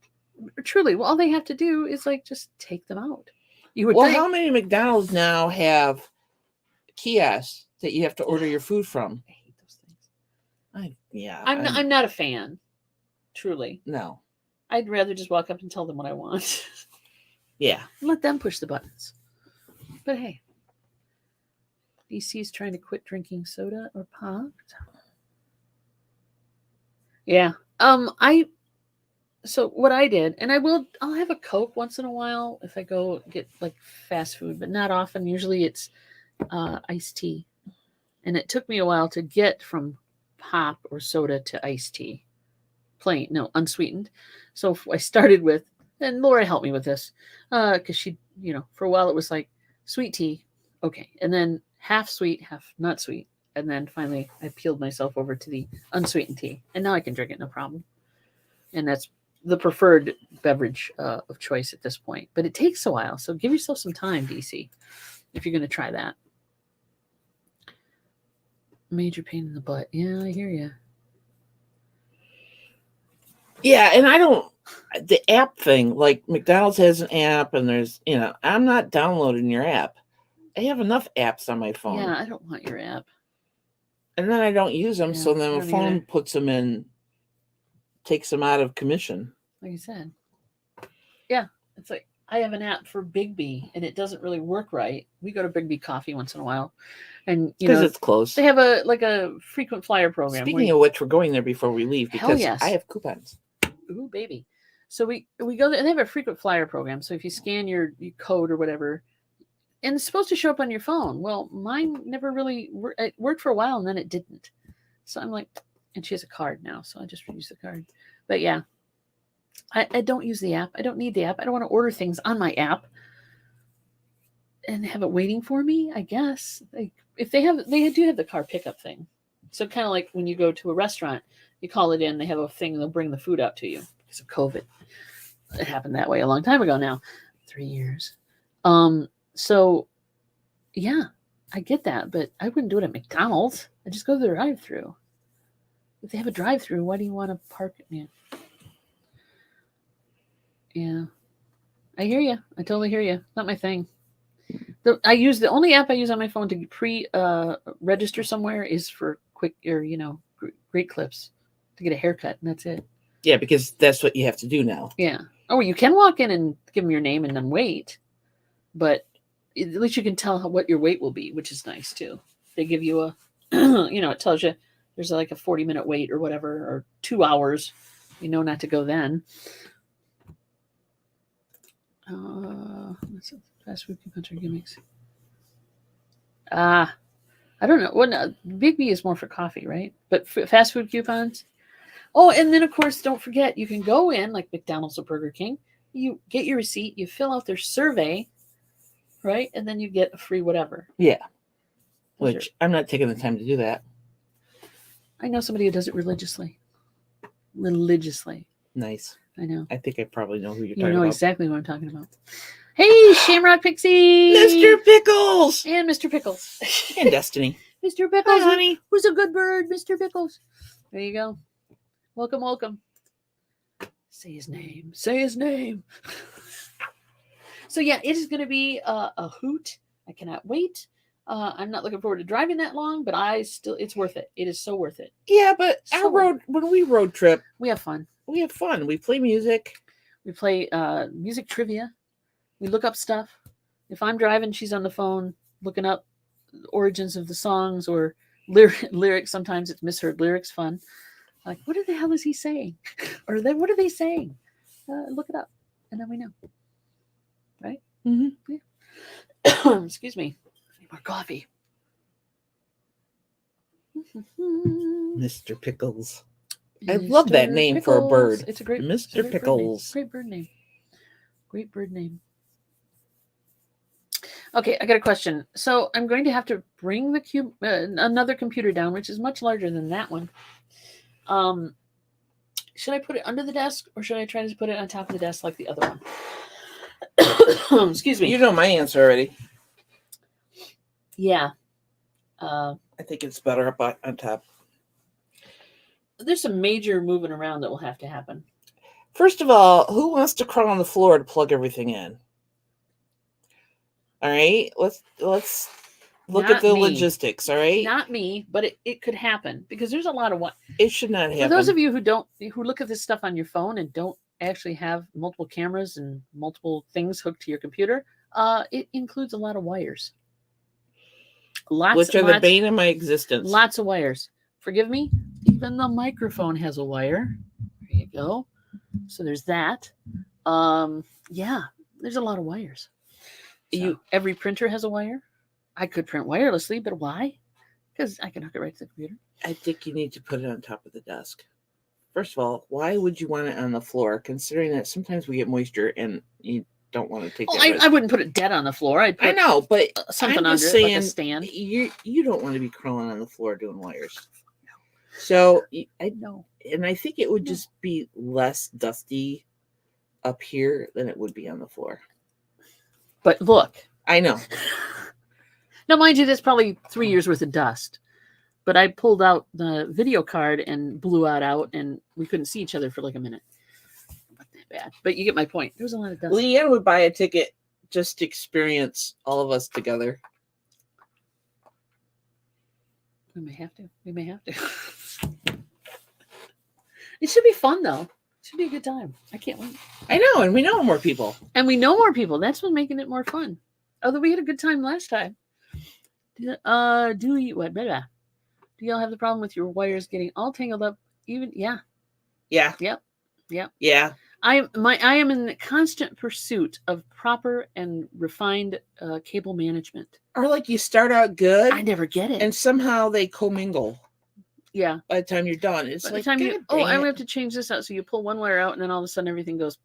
truly. Well, all they have to do is just take them out. You would. Well, how many McDonald's now have kiosks that you have to order your food from? I hate those things. I'm not a fan. Truly. No. I'd rather just walk up and tell them what I want. Yeah. And let them push the buttons. But hey. DC is trying to quit drinking soda or pop. Yeah. So what I did, and I'll have a Coke once in a while if I go get like fast food, but not often. Usually it's iced tea. And it took me a while to get from pop or soda to iced tea. Plain, no, unsweetened. So I started with, and Laura helped me with this, because she, for a while it was like sweet tea, okay, and then half sweet, half not sweet, and then finally I peeled myself over to the unsweetened tea, and now I can drink it no problem, and that's the preferred beverage of choice at this point. But it takes a while, so give yourself some time, DC, if you're going to try that. Major pain in the butt. Yeah, I hear you. Yeah, and the app thing, like McDonald's has an app, and there's, I'm not downloading your app. I have enough apps on my phone. Yeah, I don't want your app. And then I don't use them, so then the phone puts them in, takes them out of commission. Like you said. Yeah, it's like I have an app for Bigby, and it doesn't really work right. We go to Bigby Coffee once in a while, and because it's close. They have a frequent flyer program. Speaking of which, we're going there before we leave because I have coupons. Ooh, baby! So we go there, and they have a frequent flyer program. So if you scan your code or whatever, and it's supposed to show up on your phone. Well, mine never really it worked for a while, and then it didn't. So I'm like, and she has a card now, so I just use the card. But yeah. I don't use the app. I don't need the app. I don't want to order things on my app and have it waiting for me, I guess. If they do have the car pickup thing. So kind of like when you go to a restaurant, you call it in, they have a thing, and they'll bring the food out to you because of COVID. It happened that way a long time ago now. 3 years. So yeah, I get that, but I wouldn't do it at McDonald's. I just go to the drive-thru. If they have a drive-thru, why do you want to park it? Man. Yeah, I hear you. I totally hear you. Not my thing. The only app I use on my phone to register somewhere is for quick or great clips to get a haircut, and that's it. Yeah, because that's what you have to do now. Yeah. Oh, you can walk in and give them your name and then wait, but at least you can tell what your wait will be, which is nice too. They give you a, it tells you there's like a 40-minute wait or whatever, or 2 hours. You know not to go then. Fast food coupons or gimmicks. I don't know. Well, no, Big B is more for coffee, right? But fast food coupons. Oh, and then of course, don't forget you can go in like McDonald's or Burger King. You get your receipt, you fill out their survey, right, and then you get a free whatever. Yeah. Which I'm not taking the time to do that. I know somebody who does it religiously. Religiously. Nice. I know. I think I probably know who you're talking about. You know exactly what I'm talking about. Hey, Shamrock Pixie! Mr. Pickles! And Mr. Pickles. And Destiny. Mr. Pickles, hi, honey. Who's a good bird? Mr. Pickles. There you go. Welcome, welcome. Say his name. Say his name. So yeah, it is going to be a hoot. I cannot wait. I'm not looking forward to driving that long, but it's worth it. It is so worth it. Yeah, but when we road trip, we have fun. We have fun. We play music. We play music trivia. We look up stuff. If I'm driving, she's on the phone looking up origins of the songs or lyrics. Sometimes it's misheard lyrics. Fun. Like, what the hell is he saying? Or what are they saying? Look it up, and then we know. Right? Mm-hmm. Yeah. Excuse me. I need more coffee. Mr. Pickles. I love that name Pickles. for a bird. It's a great Mr. Pickles. Great bird name. Great bird name. Okay, I got a question. So I'm going to have to bring the another computer down, which is much larger than that one. Should I put it under the desk, or should I try to put it on top of the desk like the other one? Excuse me. You know my answer already. Yeah. I think it's better up on top. There's some major moving around that will have to happen. First of all, who wants to crawl on the floor to plug everything in? All right, let's look at the logistics. All right, not me, but it could happen because there's a lot of what it should not happen. For those of you who look at this stuff on your phone and don't actually have multiple cameras and multiple things hooked to your computer, it includes a lot of wires. Which are the bane of my existence. Lots of wires. Forgive me. Even the microphone has a wire. There you go. So there's that. Yeah, there's a lot of wires. Every printer has a wire. I could print wirelessly, but why? Because I can hook it right to the computer. I think you need to put it on top of the desk. First of all, why would you want it on the floor, considering that sometimes we get moisture and you don't want to take that I wouldn't put it dead on the floor. I'd put I know, but something under it, like a stand. You don't want to be crawling on the floor doing wires. So I know. And I think it would just be less dusty up here than it would be on the floor. But look. I know. Now, mind you, that's probably 3 years worth of dust. But I pulled out the video card and blew it out, and we couldn't see each other for like a minute. Not that bad. But you get my point. There was a lot of dust. Leanne would buy a ticket just to experience all of us together. We may have to. It should be fun, though. It should be a good time. I can't wait. I know, and we know more people. That's what's making it more fun. Although we had a good time last time. Do y'all have the problem with your wires getting all tangled up? Even Yeah. Yep. I am in the constant pursuit of proper and refined cable management. Or like you start out good. I never get it. And somehow they commingle. Yeah. By the time you're done. It's by like, the time I'm going to have to change this out. So you pull one wire out and then all of a sudden everything goes.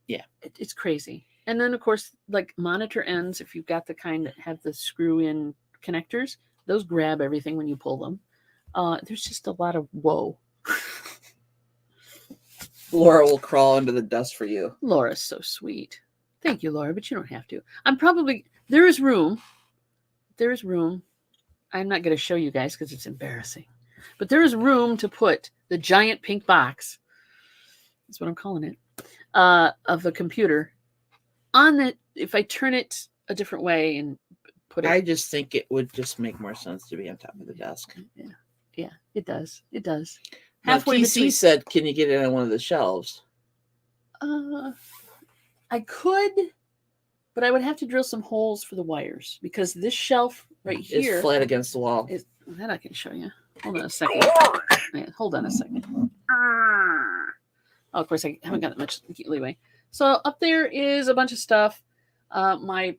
Yeah. It's crazy. And then, of course, like monitor ends, if you've got the kind that have the screw-in connectors, those grab everything when you pull them. There's just a lot of woe. Laura will crawl into the dust for you. Laura's so sweet. Thank you, Laura, but you don't have to. There is room. I'm not going to show you guys because it's embarrassing. But there is room to put the giant pink box. That's what I'm calling it. Of a computer. If I turn it a different way and put it. I just think it would just make more sense to be on top of the desk. Yeah, it does. Halfway TC said, can you get it on one of the shelves? I could, but I would have to drill some holes for the wires because this shelf right here is flat against the wall. That I can show you. Hold on a second. Oh, of course, I haven't got that much leeway. So up there is a bunch of stuff. My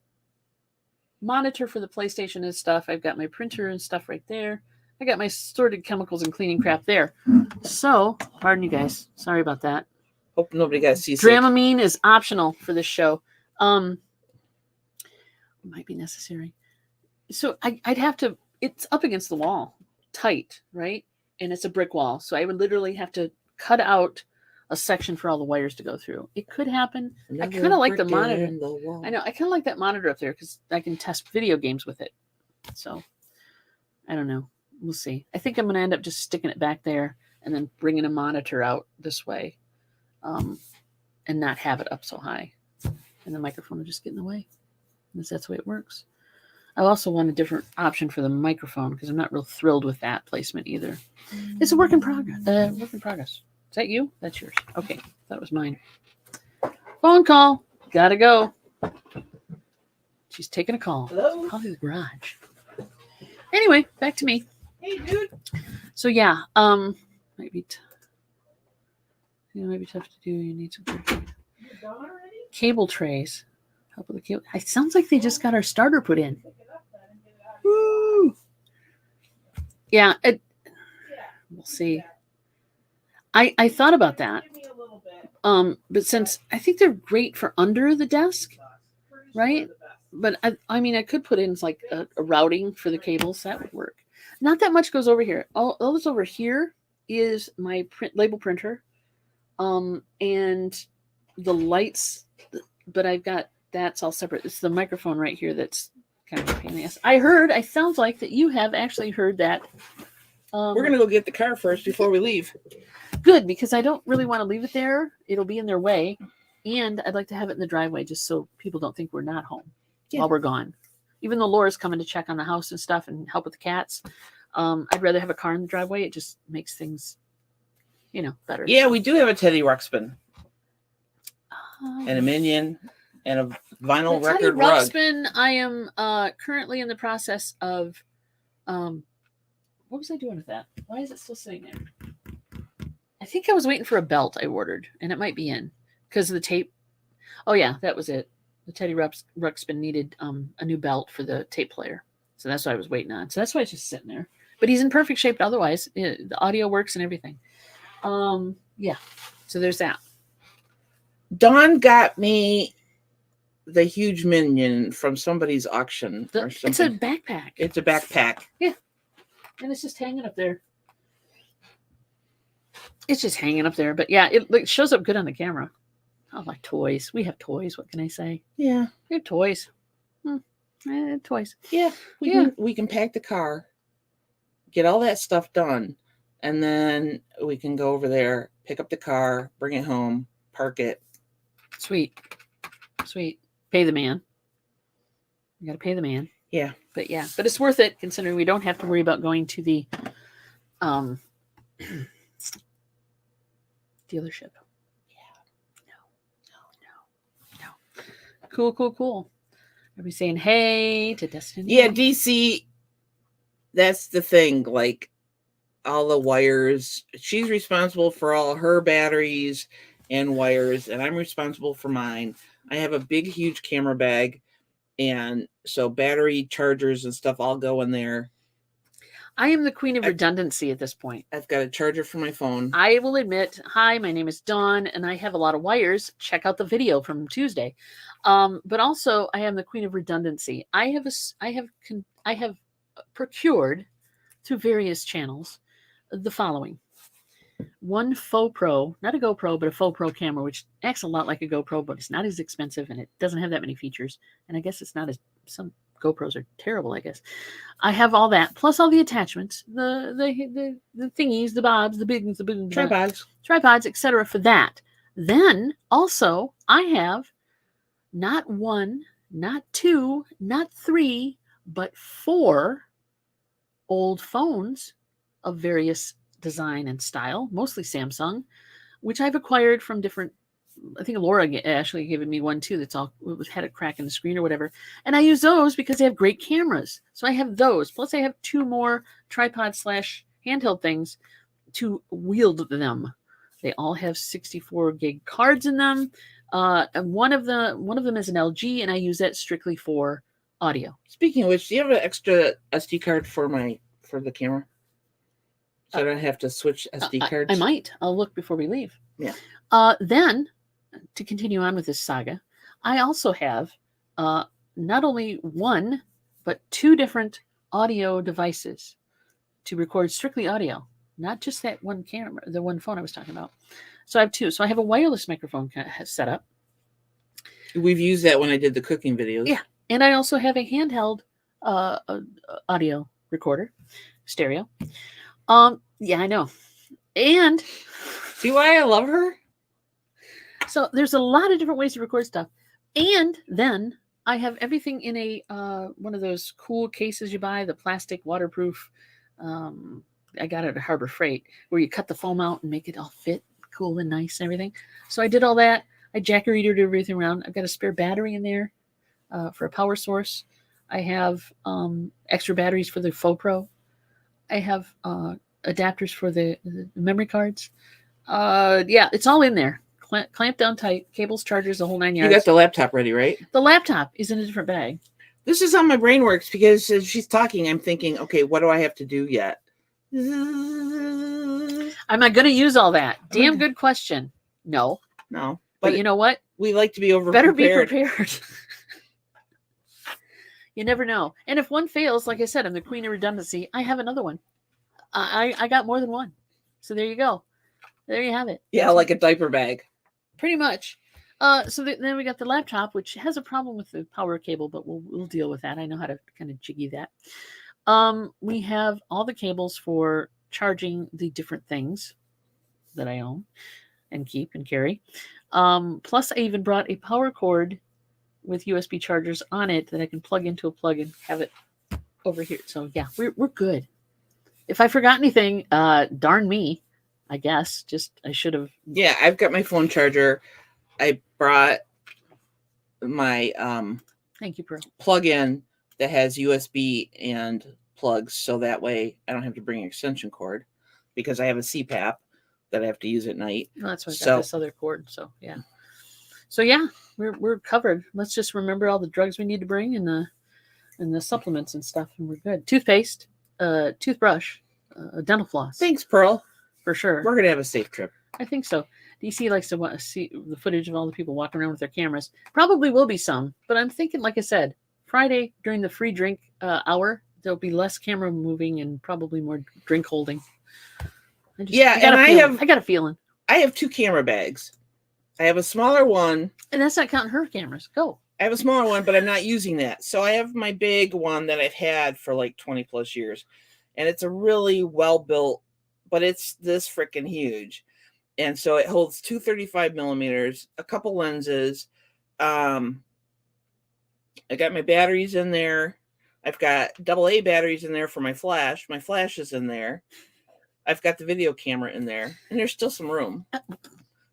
monitor for the PlayStation and stuff. I've got my printer and stuff right there. I got my sorted chemicals and cleaning crap there. So, pardon you guys. Sorry about that. Hope nobody got seasick. Dramamine is optional for this show. Might be necessary. So I'd have to. It's up against the wall, tight, right? And it's a brick wall. So I would literally have to cut out a section for all the wires to go through. It could happen. I kind of like the monitor. I know. I kind of like that monitor up there because I can test video games with it. So I don't know. We'll see. I think I'm going to end up just sticking it back there and then bringing a monitor out this way, and not have it up so high. And the microphone will just get in the way. Because that's the way it works. I also want a different option for the microphone because I'm not real thrilled with that placement either. It's a work in progress. Is that you? That's yours. Okay. That was mine. Phone call. Gotta go. She's taking a call. Hello? Probably the garage. Anyway, back to me. Hey, dude. So yeah, might be tough to do. You need some cable trays. Help with the cable. It sounds like they just got our starter put in. Woo! Yeah, we'll see. I thought about that. But since I think they're great for under the desk, right? But I could put in like a routing for the cables. That would work. Not that much goes over here. All that's over here is my label printer, and the lights. But I've got that's all separate. It's the microphone right here that's kind of a pain in the ass. I sounds like that you have actually heard that. We're gonna go get the car first before we leave. Good, because I don't really want to leave it there. It'll be in their way, and I'd like to have it in the driveway just so people don't think we're not home while we're gone. Even though Laura's coming to check on the house and stuff and help with the cats, I'd rather have a car in the driveway. It just makes things, better. Yeah, we do have a Teddy Ruxpin and a Minion and a vinyl record rug. Ruxpin, I am currently in the process of What was I doing with that? Why is it still sitting there? I think I was waiting for a belt I ordered, and it might be in because of the tape. Oh yeah, that was it. The Teddy Ruxpin needed a new belt for the tape player, so that's what I was waiting on. So that's why it's just sitting there. But he's in perfect shape. Otherwise, the audio works and everything. Yeah. So there's that. Dawn got me the huge minion from somebody's auction or something. It's a backpack. It's a backpack. Yeah. And it's just hanging up there. It's just hanging up there. But yeah, it shows up good on the camera. Oh, like toys. We have toys. What can I say? Yeah. We have toys. Toys. Yeah. We can pack the car, get all that stuff done, and then we can go over there, pick up the car, bring it home, park it. Sweet. Pay the man. You got to pay the man. Yeah. But it's worth it considering we don't have to worry about going to the dealership. Yeah. No. Cool. Are we saying hey to Destiny? Yeah, DC. That's the thing. Like all the wires. She's responsible for all her batteries and wires, and I'm responsible for mine. I have a big, huge camera bag, and so battery chargers and stuff all go in there. I am the queen of redundancy at this point. I've got a charger for my phone. I will admit, hi, my name is Dawn, and I have a lot of wires. Check out the video from Tuesday. But also, I am the queen of redundancy. I have procured through various channels the following. One faux pro, not a GoPro, but a faux pro camera, which acts a lot like a GoPro, but it's not as expensive and it doesn't have that many features. And I guess it's not as some GoPros are terrible, I guess. I have all that, plus all the attachments, the thingies, the bobs, the bigs, the booms, tripods, etc. for that. Then also I have not one, not two, not three, but 4 old phones of various design and style, mostly Samsung, which I've acquired from different. I think Laura actually gave me one too that's all had a crack in the screen or whatever. And I use those because they have great cameras. So I have those. Plus I have 2 more tripod / handheld things to wield them. They all have 64 gig cards in them. And one of them is an LG, and I use that strictly for audio. Speaking of which, do you have an extra SD card for the camera? So I don't have to switch SD cards? I might. I'll look before we leave. Yeah. Then, to continue on with this saga, I also have not only 1, but 2 different audio devices to record strictly audio, not just that one camera, the one phone I was talking about. So I have 2. So I have a wireless microphone set up. We've used that when I did the cooking videos. Yeah. And I also have a handheld audio recorder, stereo. Yeah, I know. And see why I love her? So there's a lot of different ways to record stuff. And then I have everything in a one of those cool cases you buy, the plastic waterproof. I got it at Harbor Freight, where you cut the foam out and make it all fit cool and nice and everything. So I did all that. I jacketed everything around. I've got a spare battery in there for a power source. I have extra batteries for the Faux Pro. I have adapters for the memory cards. Yeah, it's all in there. Clamp down tight, cables, chargers, the whole 9 yards. You got the laptop ready, right? The laptop is in a different bag. This is how my brain works, because as she's talking, I'm thinking, okay, what do I have to do yet? Am I going to use all that? Damn good question. No. But you know what? We like to be over. Better be prepared. You never know. And if one fails, like I said, I'm the queen of redundancy. I have another one. I got more than one. So there you go. There you have it. Yeah, like a diaper bag. Pretty much. So then we got the laptop, which has a problem with the power cable, but we'll deal with that. I know how to kind of jiggy that. We have all the cables for charging the different things that I own and keep and carry. Plus, I even brought a power cord with USB chargers on it that I can plug into a plug and have it over here. So yeah, we're good. If I forgot anything, darn me, I guess. I should have. Yeah, I've got my phone charger. I brought my thank you, Pearl, plug-in that has USB and plugs, so that way I don't have to bring an extension cord, because I have a CPAP that I have to use at night. Well, that's why I got this other cord. So yeah. So yeah, we're covered. Let's just remember all the drugs we need to bring and the supplements and stuff, and we're good. Toothpaste, toothbrush, dental floss. Thanks, Pearl. For sure. We're gonna have a safe trip. I think so. DC likes to see the footage of all the people walking around with their cameras. Probably will be some, but I'm thinking, like I said, Friday during the free drink hour, there'll be less camera moving and probably more drink holding. I got a feeling. I have 2 camera bags. I have a smaller one. And that's not counting her cameras. Go. I have a smaller one, but I'm not using that. So I have my big one that I've had for like 20 plus years. And it's a really well built, but it's this freaking huge. And so it holds 2 35 millimeters, a couple lenses. I got my batteries in there. I've got AA batteries in there for my flash. My flash is in there. I've got the video camera in there, and there's still some room.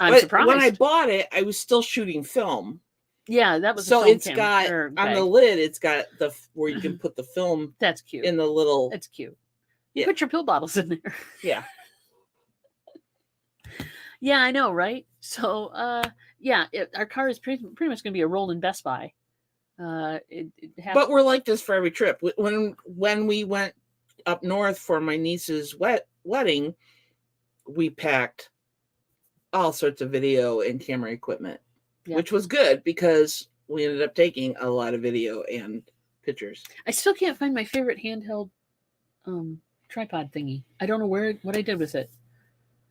I'm surprised. When I bought it, I was still shooting film. Yeah, that was so it's got on the lid. It's got the where you can put the film. That's cute. In the little. That's cute. Yeah. Put your pill bottles in there. Yeah. Yeah, I know, right? So, our car is pretty much going to be a rolling Best Buy. But we're like this for every trip. When we went up north for my niece's wedding, we packed all sorts of video and camera equipment, which was good because we ended up taking a lot of video and pictures. I still can't find my favorite handheld tripod thingy. I don't know what I did with it.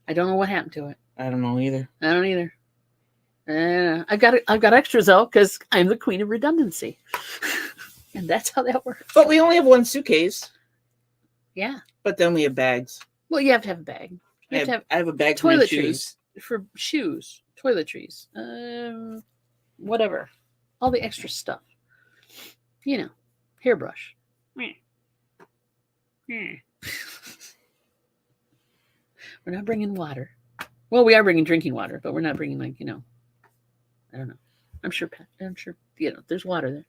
I don't know what happened to it. I don't know either. I don't either. I've got extras though, because I'm the queen of redundancy. And that's how that works. But we only have one suitcase. Yeah. But then we have bags. Well, you have to have a bag. I have a bag for toiletries. For shoes, toiletries, whatever. All the extra stuff. You know, hairbrush. We're not bringing water. Well, we are bringing drinking water, but we're not bringing I don't know. I'm sure there's water there.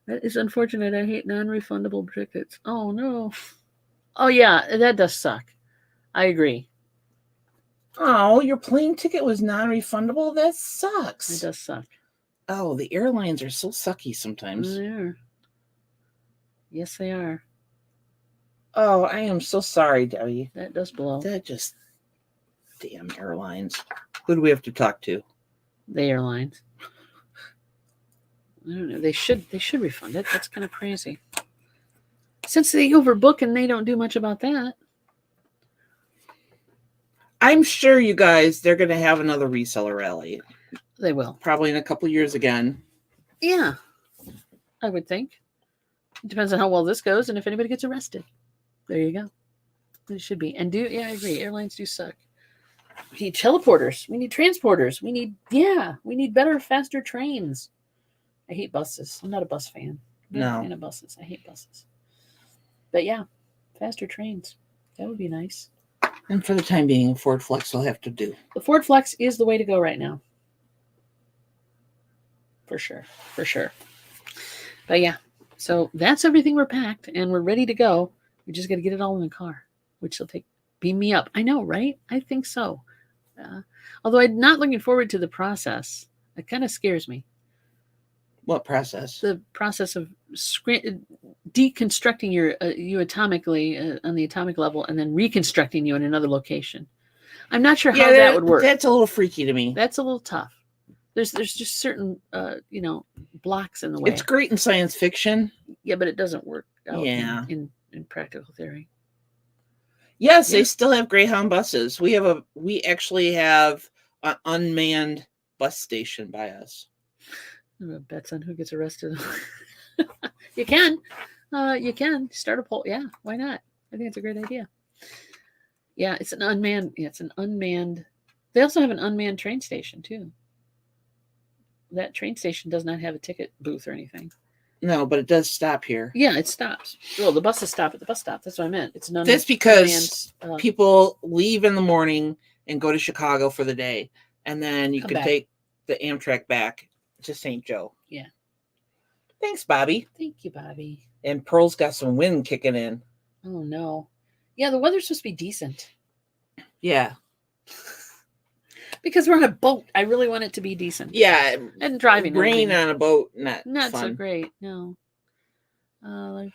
That is unfortunate. I hate non-refundable tickets. Oh no. Oh yeah, that does suck. I agree. Oh, your plane ticket was non-refundable? That sucks. It does suck. Oh, the airlines are so sucky sometimes. They are. Yes, they are. Oh, I am so sorry, Debbie. That does blow. That just damn airlines. Who do we have to talk to? The airlines. I don't know. They should refund it. That's kind of crazy. Since they overbook and they don't do much about that. I'm sure you guys, they're going to have another reseller rally. They will. Probably in a couple years again. Yeah. I would think. It depends on how well this goes and if anybody gets arrested. There you go. It should be. And I agree. Airlines do suck. We need teleporters. We need transporters. We need better, faster trains. I hate buses. I'm not a bus fan. I'm not a fan of buses. I hate buses. But yeah, faster trains. That would be nice. And for the time being, Ford Flex will have to do. The Ford Flex is the way to go right now. For sure. For sure. But yeah, so that's everything we're packed and we're ready to go. We just got to get it all in the car, which will beam me up. I know, right? I think so. Although I'm not looking forward to the process. It kind of scares me. What process? The process of deconstructing you atomically on the atomic level and then reconstructing you in another location. I'm not sure how that would work. That's a little freaky to me. That's a little tough. There's just certain blocks in the way. It's great in science fiction. Yeah, but it doesn't work out in practical theory. Yes, they still have Greyhound buses. We actually have an unmanned bus station by us. Bets on who gets arrested. You can start a poll. Yeah, why not? I think it's a great idea. Yeah, it's an unmanned. Yeah, it's an unmanned. They also have an unmanned train station too. That train station does not have a ticket booth or anything. No, but it does stop here. Yeah, it stops. Well, the buses stop at the bus stop. That's what I meant. It's an That's because people leave in the morning and go to Chicago for the day, and then you can take the Amtrak back to St. Joe. Yeah. Thanks, Bobby. Thank you, Bobby. And Pearl's got some wind kicking in. Oh, no. Yeah, the weather's supposed to be decent. Yeah. Because we're on a boat. I really want it to be decent. Yeah. And driving. Rain on a boat, not fun. so great. No. I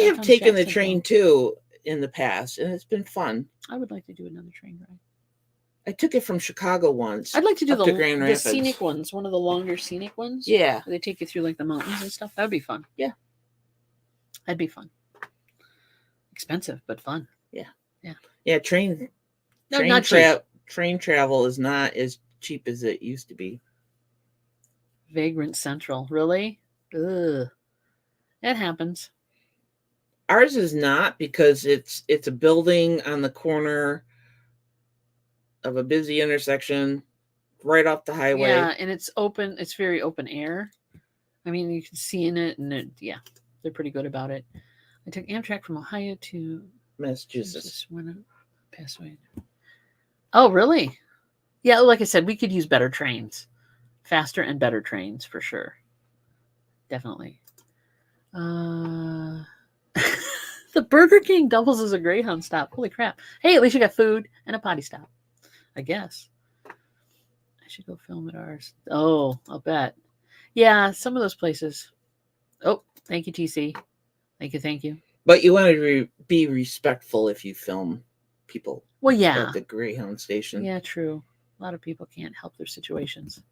have taken the train, too, in the past, and it's been fun. I would like to do another train ride. I took it from Chicago once. I'd like to do the scenic ones, one of the longer scenic ones. Yeah. Where they take you through like the mountains and stuff. That would be fun. Yeah. That'd be fun. Expensive, but fun. Yeah. Yeah. Yeah, train travel is not as cheap as it used to be. Vagrant Central. Really? Ugh. It happens. Ours is not, because it's a building on the corner of a busy intersection right off the highway. Yeah, and it's open. It's very open air. I mean, you can see in it, and they're pretty good about it. I took Amtrak from Ohio to Massachusetts. When I passed away. Oh, really? Yeah, like I said, we could use better trains. Faster and better trains, for sure. Definitely. The Burger King doubles as a Greyhound stop. Holy crap. Hey, at least you got food and a potty stop, I guess. I should go film at ours. Oh, I'll bet. Yeah, some of those places. Oh, thank you, TC. Thank you. But you want to be respectful if you film people. Well, yeah. At the Greyhound station. Yeah, true. A lot of people can't help their situations.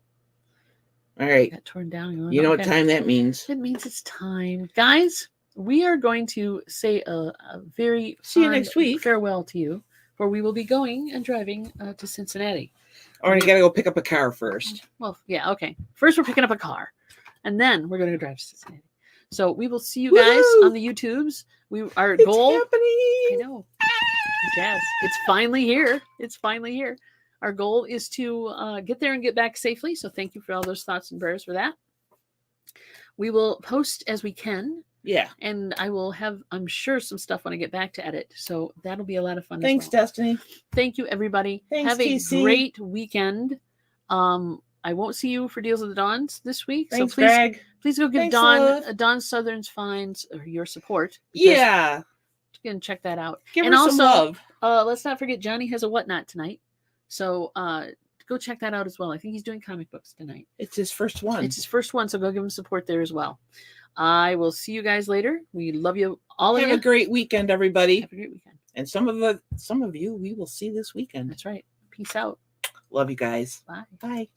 All right. Got torn down. You know what time that means? It means it's time. Guys, we are going to say a very see you next week. Farewell to you, for we will be going and driving to Cincinnati. Or you got to go pick up a car first. Well, yeah, okay. First, we're picking up a car, and then we're going to drive to Cincinnati. So we will see you guys on the YouTubes. Our goal. It's happening. I know. Yes, it's finally here. Our goal is to get there and get back safely. So thank you for all those thoughts and prayers for that. We will post as we can. Yeah. And I will have, I'm sure, some stuff when I get back to edit. So that'll be a lot of fun. Thanks, Destiny. Thank you, everybody. Thanks, have a TC. great weekend. I won't see you for Deals of the Dawns this week. Thanks, so please, Greg. Please go give Dawn Southern's Finds your support. Yeah. You can check that out. Give her some love. Let's not forget Johnny has a whatnot tonight. So go check that out as well. I think he's doing comic books tonight. It's his first one. So go give him support there as well. I will see you guys later. We love you all. Have a great weekend, everybody. Have a great weekend. And some of you we will see this weekend. That's right. Peace out. Love you guys. Bye. Bye.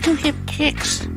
2 hip kicks.